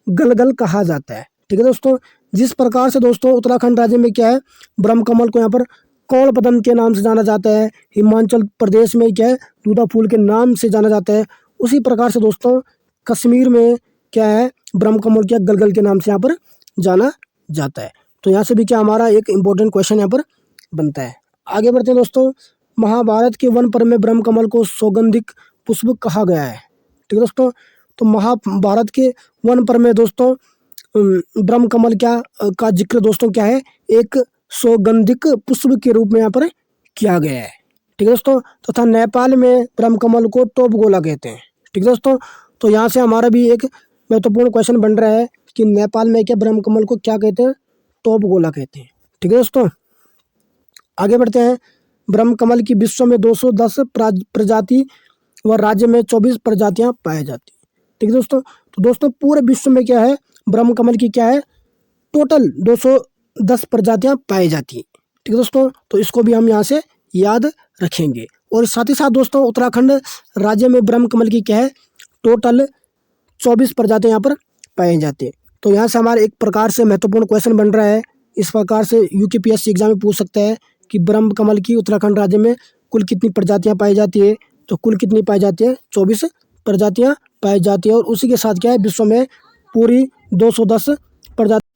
गलगल कहा जाता है। ठीक है दोस्तों, जिस प्रकार से दोस्तों उत्तराखंड राज्य में क्या है, ब्रह्म कमल को यहाँ पर कौल पदम के नाम से जाना जाता है, हिमाचल प्रदेश में क्या है, दूधा फूल के नाम से जाना जाता है, उसी प्रकार से दोस्तों कश्मीर में क्या है, ब्रह्म कमल क्या गलगल के नाम से यहाँ पर जाना जाता है। तो यहाँ से भी क्या हमारा एक इम्पोर्टेंट क्वेश्चन यहाँ पर बनता है। आगे बढ़ते हैं दोस्तों, महाभारत के वन पर्व में ब्रह्म कमल को सौगंधिक पुष्प कहा गया है। ठीक है दोस्तों, तो महाभारत के वन पर्व में दोस्तों ब्रह्म कमल का जिक्र दोस्तों क्या है, एक सौगंधिक पुष्प के रूप में यहाँ पर किया गया है। ठीक है दोस्तों, तथा नेपाल में ब्रह्म कमल को टॉप गोला कहते हैं। ठीक है दोस्तों, तो यहाँ से हमारा भी एक महत्वपूर्ण क्वेश्चन बन रहा है कि नेपाल में क्या ब्रह्म कमल को क्या कहते हैं, टॉप गोला कहते हैं। ठीक है दोस्तों, आगे बढ़ते हैं, ब्रह्म कमल की विश्व में 210 प्रजाति व राज्य में 24 प्रजातियां पाई जाती हैं। ठीक है दोस्तों, तो दोस्तों पूरे विश्व में क्या है, ब्रह्म कमल की क्या है, टोटल 210 प्रजातियां पाई जाती हैं। ठीक है दोस्तों, तो इसको भी हम यहाँ से याद रखेंगे। और साथ ही साथ दोस्तों उत्तराखंड राज्य में ब्रह्म कमल की क्या है, टोटल 24 प्रजातियां यहाँ पर पाई जाती हैं। तो यहाँ से हमारे एक प्रकार से महत्वपूर्ण क्वेश्चन बन रहा है। इस प्रकार से यूपीएससी एग्जाम में पूछ सकता है कि ब्रह्म कमल की उत्तराखंड राज्य में कुल कितनी प्रजातियां पाई जाती है, तो कुल कितनी पाई जाती है, 24 प्रजातियां पाई जाती है। और उसी के साथ क्या है, विश्व में पूरी 210 प्रजाति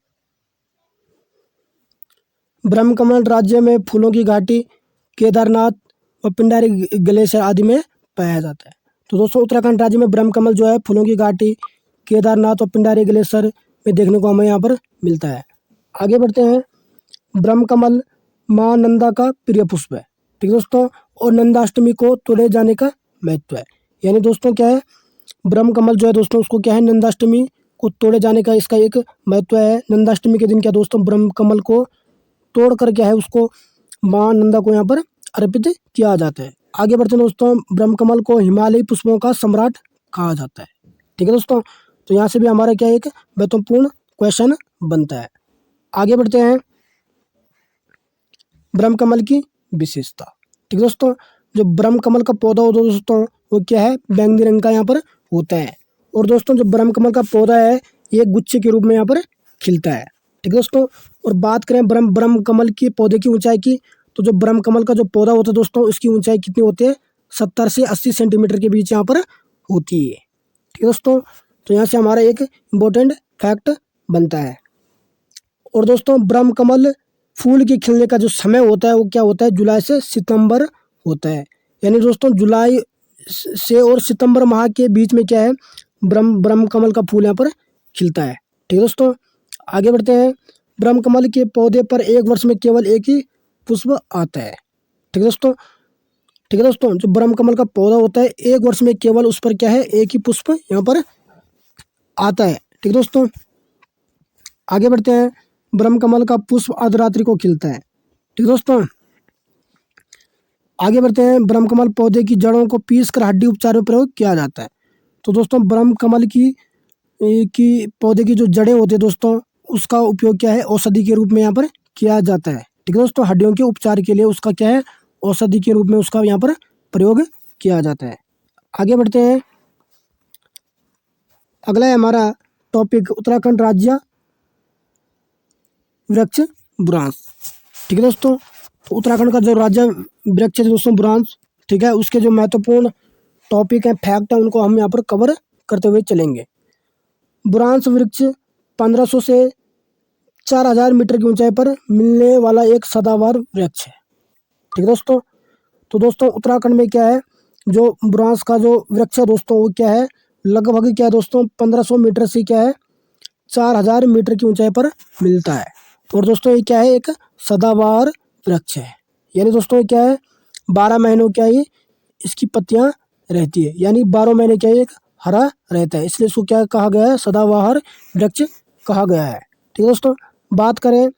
ब्रह्म कमल राज्य में फूलों की घाटी, केदारनाथ व पिंडारी ग्लेशियर आदि में पाया जाता है। तो दोस्तों उत्तराखंड राज्य में ब्रह्म कमल जो है फूलों की घाटी, केदारनाथ और पिंडारी ग्लेशियर में देखने को हमें यहाँ पर मिलता है। आगे बढ़ते हैं, ब्रह्म कमल माँ नंदा का प्रिय पुष्प है। ठीक है दोस्तों, और नंदाष्टमी को तोड़े जाने का महत्व है। यानी दोस्तों क्या है, ब्रह्म कमल जो है दोस्तों उसको क्या है, नंदाष्टमी को तोड़े जाने का इसका एक महत्व है। नंदाष्टमी के दिन क्या दोस्तों ब्रह्म कमल को तोड़ कर क्या है, उसको माँ नंदा को यहाँ पर अर्पित किया जाता है। आगे बढ़ते हैं दोस्तों, ब्रह्म कमल को हिमालयी पुष्पों का सम्राट कहा जाता है। ठीक है दोस्तों, तो यहाँ से भी हमारा क्या एक महत्वपूर्ण क्वेश्चन बनता है। आगे बढ़ते हैं, ब्रह्म कमल की विशेषता। ठीक है दोस्तों, जो ब्रह्म कमल का पौधा होता है दोस्तों वो क्या है, बैंगनी रंग का यहाँ पर होता है। और दोस्तों जो ब्रह्म कमल का पौधा है ये गुच्छे के रूप में यहाँ पर खिलता है। ठीक है दोस्तों, और बात करें ब्रह्म कमल के पौधे की ऊंचाई की, तो जो ब्रह्म कमल का जो पौधा होता है दोस्तों उसकी ऊंचाई कितनी होती है, 70 से 80 सेंटीमीटर के बीच यहाँ पर होती है। ठीक है दोस्तों, तो यहाँ से हमारा एक इम्पोर्टेंट फैक्ट बनता है। और दोस्तों ब्रह्म कमल फूल के खिलने का जो समय होता है वो क्या होता है, जुलाई से सितंबर होता है। यानी दोस्तों जुलाई से और सितंबर माह के बीच में क्या है, ब्रह्म कमल का फूल यहाँ पर खिलता है। ठीक है दोस्तों, आगे बढ़ते हैं, ब्रह्म कमल के पौधे पर एक वर्ष में केवल एक ही पुष्प आता है। ठीक है दोस्तों, ठीक है दोस्तों, जो ब्रह्म कमल का पौधा होता है एक वर्ष में केवल उस पर क्या है, एक ही पुष्प यहाँ पर आता है। ठीक है दोस्तों, आगे बढ़ते हैं, ब्रह्म कमल का पुष्प अर्धरात्रि को खिलता है। ठीक है दोस्तों, आगे बढ़ते हैं, ब्रह्म कमल पौधे की जड़ों को पीसकर हड्डी उपचार में प्रयोग किया जाता है। तो दोस्तों ब्रह्म कमल की पौधे की जो जड़ें होती है दोस्तों उसका उपयोग क्या है, औषधि के रूप में यहाँ पर किया जाता है। ठीक है दोस्तों, हड्डियों के उपचार के लिए उसका क्या है, औषधि के रूप में उसका यहाँ पर प्रयोग किया जाता है। आगे बढ़ते हैं, अगला है हमारा टॉपिक उत्तराखंड राज्य वृक्ष बुरांश। ठीक है दोस्तों, तो उत्तराखंड का जो राज्य वृक्ष है दोस्तों बुरांश, ठीक है, उसके जो महत्वपूर्ण टॉपिक है, फैक्ट है, उनको हम यहाँ पर कवर करते हुए चलेंगे। बुरांश वृक्ष 1500 से 4000 मीटर की ऊंचाई पर मिलने वाला एक सदाबहार वृक्ष है। ठीक है दोस्तों, तो दोस्तों उत्तराखंड में क्या है, जो बुरांश का जो वृक्ष है दोस्तों वो क्या है, लगभग क्या है दोस्तों 1500 मीटर से क्या है 4000 मीटर की ऊंचाई पर मिलता है। और दोस्तों ये क्या है, एक सदाबहार वृक्ष है। यानी दोस्तों ये क्या है, 12 महीनों क्या है इसकी पत्तियां रहती है, यानी 12 महीने क्या है एक हरा रहता है, इसलिए इसको क्या कहा गया है, सदाबहार वृक्ष कहा गया है। ठीक है दोस्तों, बात करें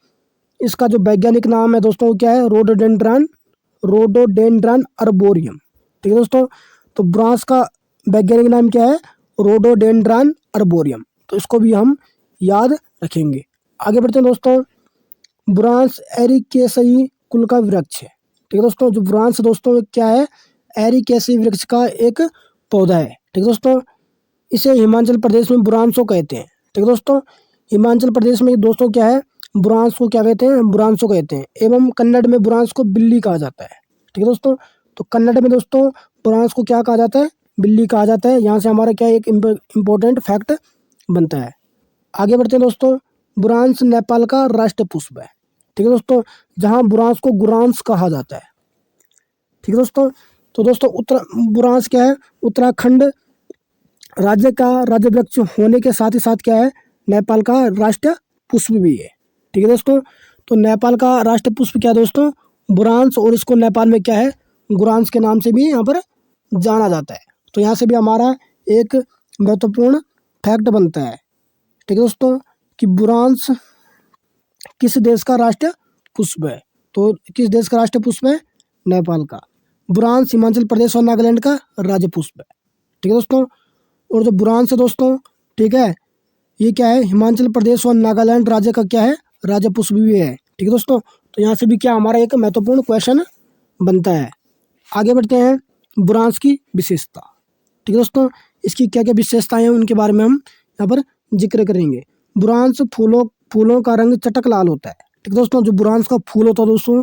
इसका जो वैज्ञानिक नाम है दोस्तों वो क्या है, रोडोडेंड्रॉन अर्बोरियम। ठीक है दोस्तों, तो बुरांश का वैज्ञानिक नाम क्या है, रोडोडेंड्रॉन अर्बोरियम, तो इसको भी हम याद रखेंगे। आगे बढ़ते हैं दोस्तों, बुरांश एरिकेसई कुल का वृक्ष है। ठीक है दोस्तों, जो बुरांस दोस्तों क्या है, एरिकेसी वृक्ष का एक पौधा है। ठीक है दोस्तों, इसे हिमाचल प्रदेश में बुरांसो कहते हैं। ठीक है दोस्तों, हिमाचल प्रदेश में दोस्तों क्या है, बुरांस को क्या कहते हैं, बुरांसो कहते हैं। एवं कन्नड़ में बुरांस को बिल्ली कहा जाता है। ठीक है दोस्तों, तो कन्नड़ में दोस्तों बुरांस को क्या कहा जाता है, बिल्ली कहा जाता है। यहाँ से हमारा क्या एक इम्पोर्टेंट फैक्ट बनता है। आगे बढ़ते हैं दोस्तों, बुरांस नेपाल का राष्ट्रीय पुष्प है। ठीक है दोस्तों, जहाँ बुरांस को गुरांस कहा जाता है। ठीक है दोस्तों, तो दोस्तों बुरांस क्या है, उत्तराखंड राज्य का राज्य वृक्ष होने के साथ ही साथ क्या है, नेपाल का राष्ट्रीय पुष्प भी है। ठीक है दोस्तों, तो नेपाल का राष्ट्रीय पुष्प क्या है दोस्तों, बुरांस, और इसको नेपाल में क्या है, गुरांस के नाम से भी यहाँ पर जाना जाता है। तो यहाँ से भी हमारा एक महत्वपूर्ण फैक्ट बनता है। ठीक है दोस्तों, कि बुरांस किस देश का राष्ट्रीय पुष्प है, तो किस देश का राष्ट्रीय पुष्प है, नेपाल का। बुरांस हिमाचल प्रदेश और नागालैंड का राज्य पुष्प है। ठीक है दोस्तों, और जो बुरांस है दोस्तों, ठीक है, ये क्या है, हिमाचल प्रदेश और नागालैंड राज्य का क्या है, राज्य पुष्प भी है। ठीक है दोस्तों, तो यहाँ से भी क्या हमारा एक महत्वपूर्ण क्वेश्चन बनता है। आगे बढ़ते हैं, बुरांस की विशेषता। ठीक है दोस्तों, इसकी क्या क्या विशेषताएं हैं उनके बारे में हम यहाँ पर जिक्र करेंगे। बुरांस फूलों का रंग चटक लाल होता है। ठीक है दोस्तों, जो बुरांस का फूल होता है दोस्तों,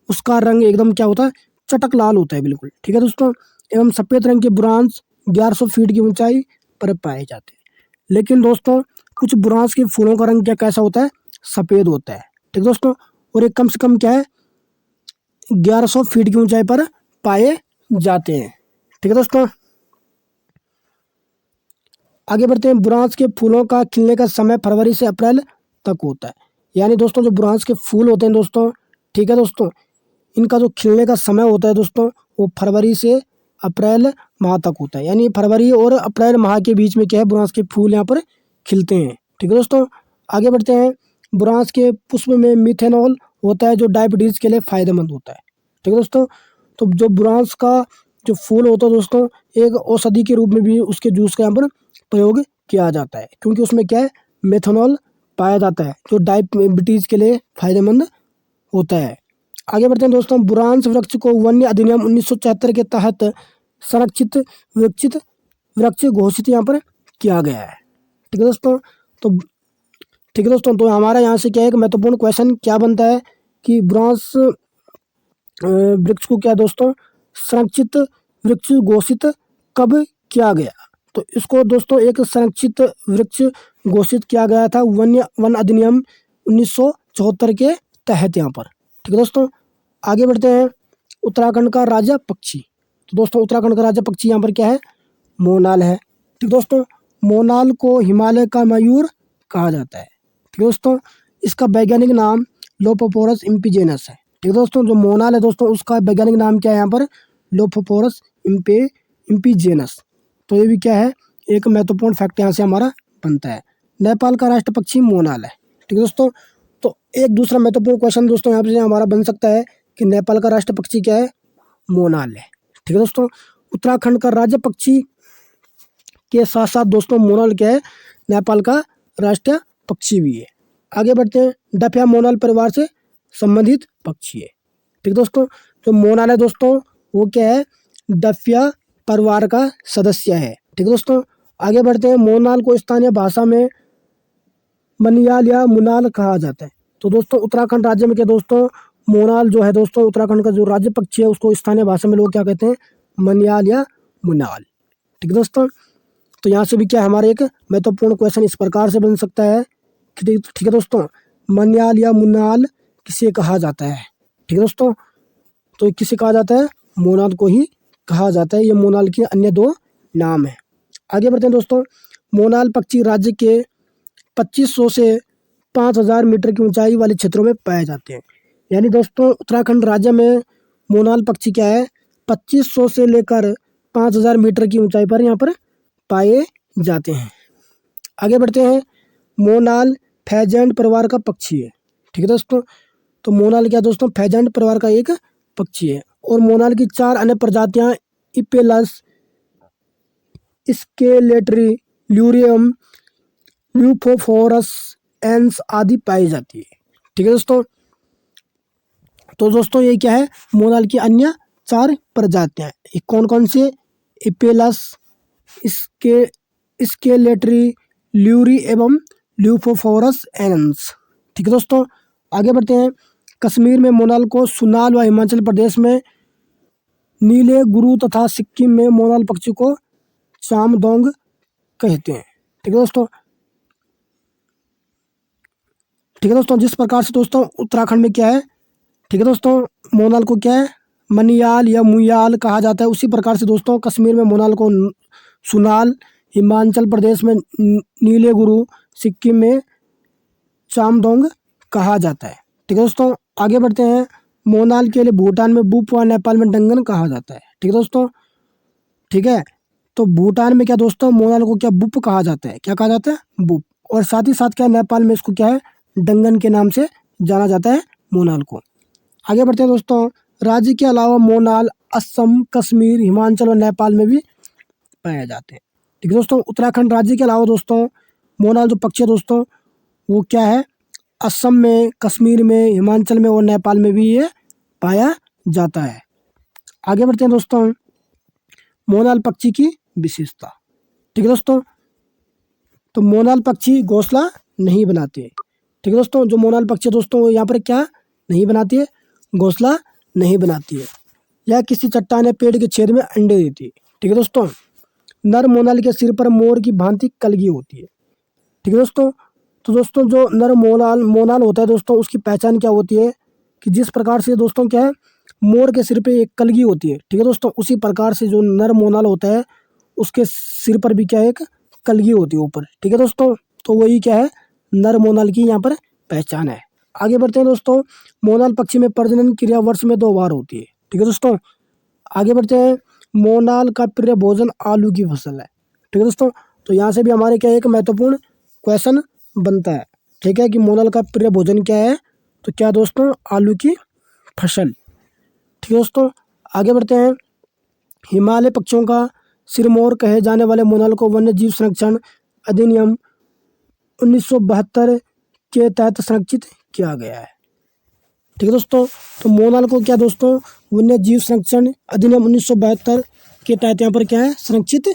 उसका रंग एकदम क्या होता है, चटक लाल होता है बिल्कुल। ठीक है दोस्तों, एवं सफ़ेद रंग के बुरांस 1100 फीट की ऊंचाई पर पाए जाते हैं। लेकिन दोस्तों कुछ बुरांस के फूलों का रंग क्या कैसा होता है, सफ़ेद होता है। ठीक है दोस्तों, और ये कम से कम क्या है, 1100 फीट की ऊंचाई पर पाए जाते हैं। ठीक है दोस्तों, आगे बढ़ते हैं, बुरांस के फूलों का खिलने का समय फरवरी से अप्रैल तक होता है। यानी दोस्तों जो बुरांस के फूल होते हैं दोस्तों, ठीक है दोस्तों, इनका जो खिलने का समय होता है दोस्तों, वो फरवरी से अप्रैल माह तक होता है। यानी फरवरी और अप्रैल माह के बीच में क्या है, बुरांस के फूल यहाँ पर खिलते हैं। ठीक है दोस्तों, आगे बढ़ते हैं, बुरांस के पुष्प में मिथेनॉल होता है, जो डायबिटीज़ के लिए फ़ायदेमंद होता है। ठीक है दोस्तों, तो जो बुरांस का जो फूल होता है दोस्तों, एक औषधि के रूप में भी उसके जूस का यहाँ पर प्रयोग किया जाता है, क्योंकि उसमें क्या है, मेथनॉल पाया जाता है, जो डायबिटीज़ के लिए फ़ायदेमंद होता है। आगे बढ़ते हैं दोस्तों, बुरांस वृक्ष को वन्य अधिनियम 1974 के तहत संरक्षित विकसित वृक्ष घोषित यहाँ पर किया गया है। ठीक है दोस्तों, तो ठीक है दोस्तों, तो हमारा यहाँ से क्या है, एक महत्वपूर्ण क्वेश्चन क्या बनता है कि बुरांस वृक्ष को क्या दोस्तों, संरक्षित वृक्ष घोषित कब किया गया। तो इसको दोस्तों एक संरक्षित वृक्ष घोषित किया गया था वन अधिनियम 1974 के तहत यहाँ पर। ठीक है दोस्तों, आगे बढ़ते हैं, उत्तराखंड का राज्य पक्षी। तो दोस्तों उत्तराखंड का राज्य पक्षी यहाँ पर क्या है, मोनाल है। ठीक दोस्तों, मोनाल को हिमालय का मयूर कहा जाता है। ठीक दोस्तों, इसका वैज्ञानिक नाम लोपोपोरस इम्पीजेनस है। ठीक है दोस्तों, जो मोनाल है दोस्तों, उसका वैज्ञानिक नाम क्या है यहाँ पर, लोपोपोरस इम्पीजेनस। तो ये भी क्या है, एक महत्वपूर्ण फैक्ट यहाँ से हमारा बनता है। नेपाल का राष्ट्र पक्षी मोनाल है। ठीक है दोस्तों, तो एक दूसरा महत्वपूर्ण क्वेश्चन दोस्तों यहाँ से हमारा बन सकता है कि नेपाल का राष्ट्र पक्षी क्या है, मोनाल है। ठीक है दोस्तों, उत्तराखंड का राज्य पक्षी के साथ साथ दोस्तों मोनाल क्या है, नेपाल का राष्ट्रीय पक्षी भी है। आगे बढ़ते हैं, डफिया मोनाल परिवार से संबंधित पक्षी है। ठीक है दोस्तों, जो मोनाल है दोस्तों, वो क्या है, डफिया परिवार का सदस्य है। ठीक है दोस्तों, आगे बढ़ते हैं, मोनाल को स्थानीय भाषा में मनियाल या मुनाल कहा जाता है। तो दोस्तों उत्तराखंड राज्य में क्या दोस्तों, मोनाल जो है दोस्तों, उत्तराखंड का जो राज्य पक्षी है, उसको स्थानीय भाषा में लोग क्या कहते हैं, मनियाल या मुनाल। ठीक है दोस्तों, तो यहाँ से भी क्या हमारे एक महत्वपूर्ण क्वेश्चन इस प्रकार से बन सकता है कि ठीक है दोस्तों, मनियाल या मुनाल किसे कहा जाता है। ठीक है दोस्तों, तो किसे कहा जाता है, मोनाल को ही कहा जाता है। ये मोनाल के अन्य दो नाम हैं। आगे बढ़ते हैं दोस्तों, मोनाल पक्षी राज्य के 2500 से 5000 मीटर की ऊंचाई वाले क्षेत्रों में पाए जाते हैं। यानी दोस्तों उत्तराखंड राज्य में मोनाल पक्षी क्या है, 2500 से लेकर 5000 मीटर की ऊंचाई पर यहाँ पर पाए जाते हैं। आगे बढ़ते हैं, मोनाल फैजेंट परिवार का पक्षी है। ठीक है दोस्तों, तो मोनाल क्या दोस्तों, फैजेंट परिवार का एक पक्षी है। और मोनाल की 4 अन्य प्रजातियां इपेलस, स्केलेटरी, ल्यूरियम, ल्यूफोफोरस, एंस आदि पाई जाती है। ठीक है दोस्तों, तो दोस्तों ये क्या है, मोनाल की अन्य 4 प्रजातियां, ये कौन कौन से, एपेलस, इसके स्केलेटरी, ल्यूरी एवं ल्यूफोफोरस एनन्स। ठीक है दोस्तों, आगे बढ़ते हैं। कश्मीर में मोनाल को सुनाल व हिमाचल प्रदेश में नीले गुरु तथा सिक्किम में मोनाल पक्षी को चामदोंग कहते हैं। ठीक है दोस्तों, ठीक है दोस्तों, जिस प्रकार से दोस्तों उत्तराखंड में क्या है, ठीक है दोस्तों, मोनाल को क्या है, मनियाल या मुयाल कहा जाता है, उसी प्रकार से दोस्तों कश्मीर में मोनाल को सुनाल, हिमाचल प्रदेश में नीले गुरु, सिक्किम में चामदोंग कहा जाता है। ठीक है दोस्तों, आगे बढ़ते हैं। मोनाल के लिए भूटान में बुप व नेपाल में डंगन कहा जाता है। ठीक है दोस्तों, ठीक है, तो भूटान में क्या दोस्तों मोनाल को क्या बुप कहा जाता है, क्या कहा जाता है, बुप, और साथ ही साथ क्या नेपाल में इसको क्या है, डंगन के नाम से जाना जाता है मोनाल को। आगे बढ़ते हैं दोस्तों। राज्य के अलावा मोनाल असम, कश्मीर, हिमाचल और नेपाल में भी पाए जाते हैं। ठीक है दोस्तों, उत्तराखंड राज्य के अलावा दोस्तों मोनाल जो पक्षी है दोस्तों वो क्या है, असम में, कश्मीर में, हिमाचल में और नेपाल में भी ये पाया जाता है। आगे बढ़ते हैं दोस्तों। मोनाल पक्षी की विशेषता। ठीक है दोस्तों, तो मोनाल पक्षी घोंसला नहीं बनाते। ठीक है दोस्तों, जो मोनाल पक्षी दोस्तों यहाँ पर क्या नहीं बनाती है, घोंसला नहीं बनाती है, या किसी चट्टान या पेड़ के छेद में अंडे देती है। ठीक है दोस्तों, नर मोनाल के सिर पर मोर की भांति कलगी होती है। ठीक है दोस्तों, तो दोस्तों जो नर मोनाल मोनाल होता है दोस्तों उसकी पहचान क्या होती है कि जिस प्रकार से दोस्तों क्या है, मोर के सिर पे एक कलगी होती है। ठीक है दोस्तों, उसी प्रकार से जो नर मोनाल होता है उसके सिर पर भी क्या है, एक कलगी होती है ऊपर। ठीक है दोस्तों, तो वही क्या है, नर मोनाल की यहाँ पर पहचान है। आगे बढ़ते हैं दोस्तों। मोनाल पक्षी में प्रजनन क्रिया वर्ष में 2 बार होती है। ठीक है दोस्तों, आगे बढ़ते हैं। मोनाल का प्रिय भोजन आलू की फसल है। ठीक है दोस्तों, तो यहाँ से भी हमारे क्या एक महत्वपूर्ण क्वेश्चन बनता है। ठीक है, कि मोनाल का प्रिय भोजन क्या है, तो क्या दोस्तों, आलू की फसल। ठीक है दोस्तों, आगे बढ़ते हैं। हिमालय पक्षियों का सिरमौर कहे जाने वाले मोनाल को वन्य जीव संरक्षण अधिनियम 1972 के तहत संरक्षित किया गया है। ठीक है दोस्तों, तो मोनाल को क्या दोस्तों वन्य जीव संरक्षण अधिनियम 1972 के तहत यहाँ पर क्या है, संरक्षित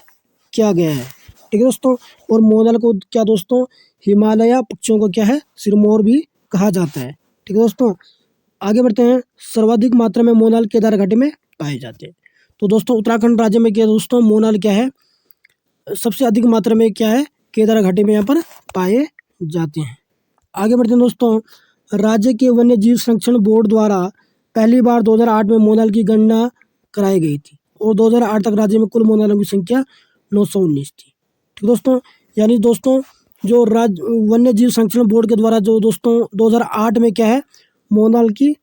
किया गया है। ठीक है दोस्तों, और मोनाल को क्या दोस्तों हिमालय पक्षियों को क्या है, सिरमौर भी कहा जाता है। ठीक है दोस्तों, आगे बढ़ते हैं। सर्वाधिक मात्रा में मोनाल केदार घाटी में पाए जाते हैं। तो दोस्तों उत्तराखंड राज्य में क्या दोस्तों मोनाल क्या है, सबसे अधिक मात्रा में क्या है, केदार घाटी में यहाँ पर पाए जाते हैं। आगे बढ़ते हैं दोस्तों। राज्य के वन्य जीव संरक्षण बोर्ड द्वारा पहली बार 2008 में मोनाल की गणना कराई गई थी और 2008 तक राज्य में कुल मोनालों की संख्या 919 थी। ठीक दोस्तों, यानी दोस्तों जो राज्य वन्य जीव संरक्षण बोर्ड के द्वारा जो दोस्तों 2008 में क्या है, मोनाल की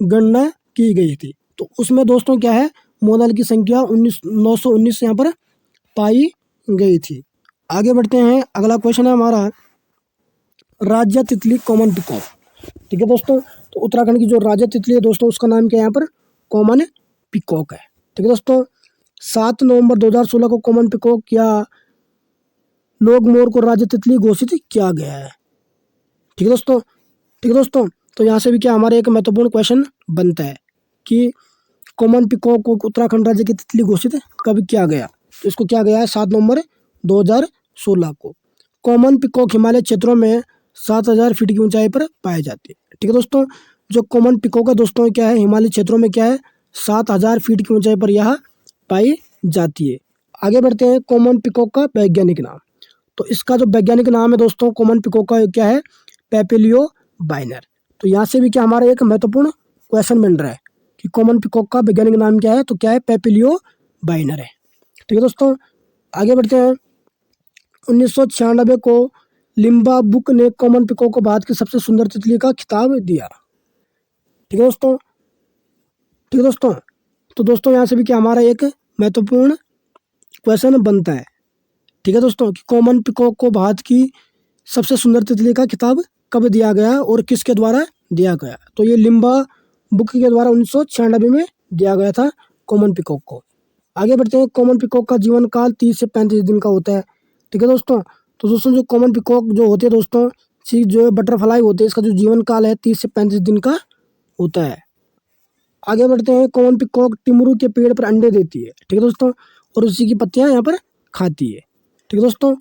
गणना की गई थी, तो उसमें दोस्तों क्या है, मोनाल की संख्या 919 यहाँ पर पाई गई थी। आगे बढ़ते हैं। अगला क्वेश्चन है हमारा राज्य तितली कॉमन पिकॉक। ठीक है दोस्तों, तो उत्तराखंड की जो राज्य तितली है दोस्तों उसका नाम क्या है, यहाँ पर कॉमन पिकॉक है। ठीक है दोस्तों, 7 नवंबर 2016 को कॉमन पिकॉक या लोग मोर को राज्य तितली घोषित किया गया है। ठीक है दोस्तों, ठीक है दोस्तों, तो यहाँ से भी क्या हमारे एक महत्वपूर्ण क्वेश्चन बनता है कि कॉमन पिकॉक को उत्तराखंड राज्य की तितली घोषित कब किया गया, तो इसको किया गया है 7 नवंबर 2016 को। कॉमन पिकॉक हिमालय क्षेत्रों में 7000 फीट की ऊंचाई पर पाए जाते हैं। ठीक है दोस्तों, जो कॉमन पिकॉक है दोस्तों क्या है, हिमालय क्षेत्रों में क्या है, 7000 फीट की ऊंचाई पर यह पाई जाती है। आगे बढ़ते हैं। कॉमन पिकॉक का वैज्ञानिक नाम, तो इसका जो वैज्ञानिक नाम है दोस्तों कॉमन पिकॉक का क्या है, पेपिलियो बाइनर। तो यहाँ से भी क्या हमारा एक महत्वपूर्ण क्वेश्चन बन रहा है कि कॉमन पिकॉक का वैज्ञानिक नाम क्या है, तो क्या है, पेपिलियो बाइनर है। ठीक है दोस्तों, आगे बढ़ते हैं। 1996 को लिम्बा बुक ने कॉमन पिकॉक को भारत की सबसे सुंदर तितली का खिताब दिया। ठीक है दोस्तों, ठीक है दोस्तों, तो दोस्तों यहाँ से भी क्या हमारा एक महत्वपूर्ण क्वेश्चन बनता है। ठीक है दोस्तों, कि कॉमन पिकॉक को भारत की सबसे सुंदर तितली का खिताब कब दिया गया और किसके द्वारा दिया गया, तो ये लिम्बा बुक के द्वारा 1996 में दिया गया था कॉमन पिकॉक को। आगे बढ़ते हैं। कॉमन पिकॉक का जीवन काल 30 से 35 दिन का होता है। ठीक है दोस्तों, तो दोस्तों जो कॉमन पिकॉक जो होते हैं दोस्तों, जो बटरफ्लाई होते हैं, इसका जो जीवन काल है 30 से 35 दिन का होता है। आगे बढ़ते हैं, कॉमन पिकॉक टिमरू के पेड़ पर अंडे देती है, ठीक है दोस्तों, और उसी की पत्तियां यहाँ पर खाती है, ठीक है दोस्तों।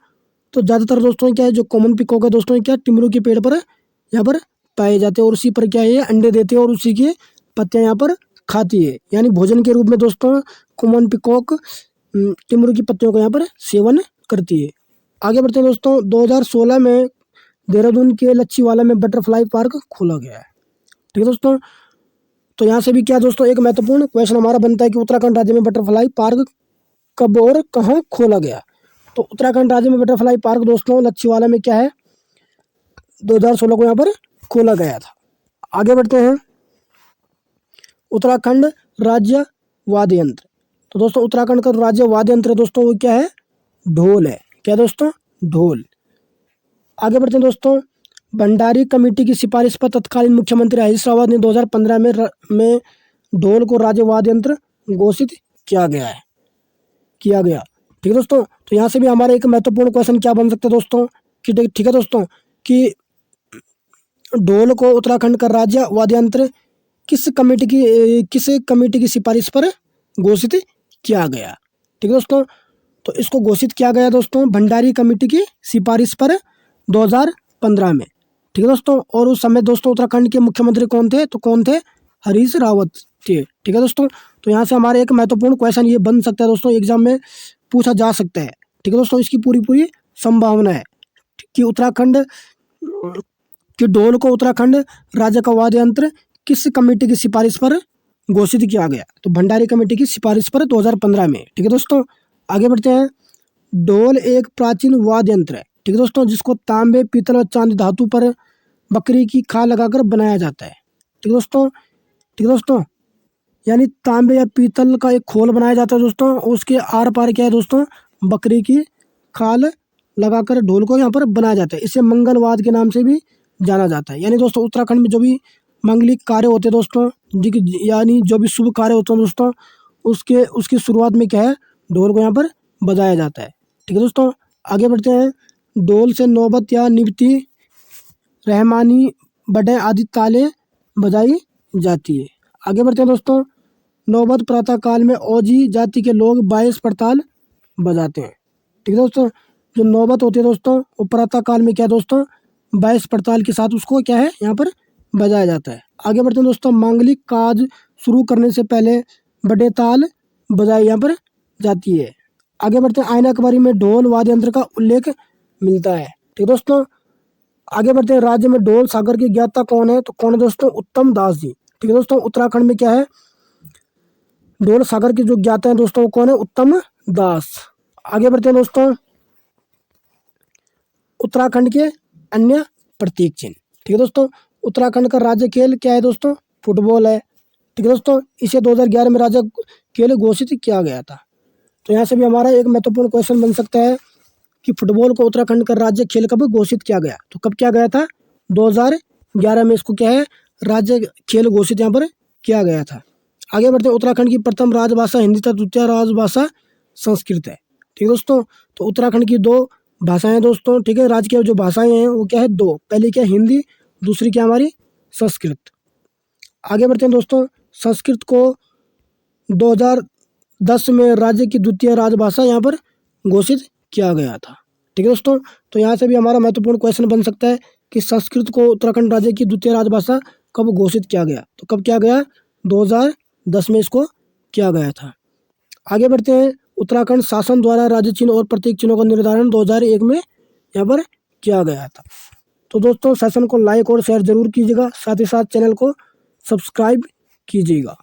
तो ज़्यादातर दोस्तों क्या है, जो कॉमन पिकॉक है दोस्तों क्या टिमरू के पेड़ पर यहाँ पर पाए जाते हैं और उसी पर क्या है ये अंडे देते हैं और उसी की पत्तियां यहाँ पर खाती है, यानी भोजन के रूप में दोस्तों कॉमन पिकॉक टिमरू की पत्तियों का यहाँ पर सेवन करती है। आगे बढ़ते हैं दोस्तों, 2016 में देहरादून के लच्छीवाला में बटरफ्लाई पार्क खोला गया है, ठीक है दोस्तों। तो यहाँ से भी क्या दोस्तों एक महत्वपूर्ण क्वेश्चन हमारा बनता है कि उत्तराखंड राज्य में बटरफ्लाई पार्क कब और कहाँ खोला गया। तो उत्तराखंड राज्य में बटरफ्लाई पार्क दोस्तों लच्छीवाला में क्या है 2016 को यहाँ पर खोला गया था। आगे बढ़ते हैं, उत्तराखंड राज्य वाद्य यंत्र। तो दोस्तों उत्तराखंड का राज्य वाद्य यंत्र दोस्तों वो क्या है, ढोल है, क्या दोस्तों, ढोल। आगे बढ़ते हैं दोस्तों, भंडारी कमेटी की सिफारिश पर तत्कालीन मुख्यमंत्री हरीश रावत ने 2015 में ढोल को राज्य वाद्य यंत्र घोषित किया गया, ठीक है दोस्तों। तो यहाँ से भी हमारा एक महत्वपूर्ण क्वेश्चन क्या बन सकता है दोस्तों कि ठीक है दोस्तों कि ढोल को उत्तराखंड का राज्य वाद्य यंत्र किस कमेटी की सिफारिश पर घोषित किया गया, ठीक है दोस्तों। तो इसको घोषित किया गया दोस्तों भंडारी कमेटी की सिफारिश पर 2015 में, ठीक है दोस्तों। और उस समय दोस्तों उत्तराखंड के मुख्यमंत्री कौन थे, तो कौन थे, हरीश रावत थे, ठीक है दोस्तों। तो यहाँ से हमारे एक महत्वपूर्ण क्वेश्चन ये बन सकता है दोस्तों, एग्जाम में पूछा जा सकता है, ठीक है दोस्तों। इसकी पूरी संभावना है कि उत्तराखंड कि ढोल को उत्तराखंड राज्य का वाद्य यंत्र किस कमेटी की सिफारिश पर घोषित किया गया, तो भंडारी कमेटी की सिफारिश पर 2015 में, ठीक है दोस्तों। आगे बढ़ते हैं, ढोल एक प्राचीन वाद्य यंत्र है, ठीक है दोस्तों, जिसको तांबे पीतल और चांदी धातु पर बकरी की खाल लगाकर बनाया जाता है, ठीक है दोस्तों। यानी तांबे या पीतल का एक खोल बनाया जाता है दोस्तों, उसके आर पार क्या है दोस्तों, बकरी की खाल लगाकर ढोल को यहाँ पर बनाया जाता है। इसे मंगलवाद के नाम से भी जाना जाता है। यानी दोस्तों उत्तराखंड में जो भी मांगलिक कार्य होते हैं दोस्तों, यानी जो भी शुभ कार्य होते हैं दोस्तों, उसकी शुरुआत में क्या है, ढोल को यहाँ पर बजाया जाता है, ठीक है दोस्तों। आगे बढ़ते हैं, ढोल से नौबत या निवती, रहमानी, बड़े आदि ताले बजाई जाती है। आगे बढ़ते हैं दोस्तों, नौबत प्रातः काल में ओजी जाति के लोग 22 पड़ताल बजाते हैं, ठीक है दोस्तों। जो नौबत होती है दोस्तों वो प्रातः काल में क्या है दोस्तों 22 पड़ताल के साथ उसको क्या है यहाँ पर बजाया जाता है। आगे बढ़ते हैं दोस्तों, मांगलिक काज शुरू करने से पहले बड़े ताल बजाई यहाँ पर जाती है। आगे बढ़ते हैं, आयना कबारी में ढोल वाद्य यंत्र का उल्लेख मिलता है, ठीक है दोस्तों। आगे बढ़ते हैं, राज्य में ढोल सागर के ज्ञाता कौन है, तो कौन है दोस्तों, उत्तम दास जी, ठीक है दोस्तों। उत्तराखंड में क्या है, ढोल सागर के जो ज्ञाता है दोस्तों वो कौन है, उत्तम दास। आगे बढ़ते हैं दोस्तों, उत्तराखंड के अन्य प्रतीक चिन्ह, ठीक है दोस्तों। उत्तराखंड का राज्य खेल क्या है दोस्तों, फुटबॉल है, ठीक है दोस्तों। इसे 2011 में राज्य खेल घोषित किया गया था। तो यहाँ से भी हमारा एक महत्वपूर्ण क्वेश्चन बन सकता है कि फुटबॉल को उत्तराखंड का राज्य खेल कब घोषित किया गया, तो कब किया गया था, 2011 में इसको क्या है राज्य खेल घोषित यहाँ पर किया गया था। आगे बढ़ते हैं, उत्तराखंड की प्रथम राजभाषा हिंदी तथा द्वितीय राजभाषा संस्कृत है, ठीक है दोस्तों। तो उत्तराखंड की 2 भाषाएं दोस्तों, ठीक है, राज्य की जो भाषाएं हैं वो क्या है 2, पहली क्या हिंदी, दूसरी क्या हमारी संस्कृत। आगे बढ़ते हैं दोस्तों, संस्कृत को 2010 में राज्य की द्वितीय राजभाषा यहाँ पर घोषित किया गया था, ठीक है दोस्तों। तो यहाँ से भी हमारा महत्वपूर्ण क्वेश्चन बन सकता है कि संस्कृत को उत्तराखंड राज्य की द्वितीय राजभाषा कब घोषित किया गया, तो कब किया गया, 2010 में इसको किया गया था। आगे बढ़ते हैं, उत्तराखंड शासन द्वारा राज्य चिन्ह और प्रतीक चिन्हों का निर्धारण 2001 में यहाँ पर किया गया था। तो दोस्तों सेशन को लाइक और शेयर जरूर कीजिएगा, साथ ही साथ चैनल को सब्सक्राइब कीजिएगा।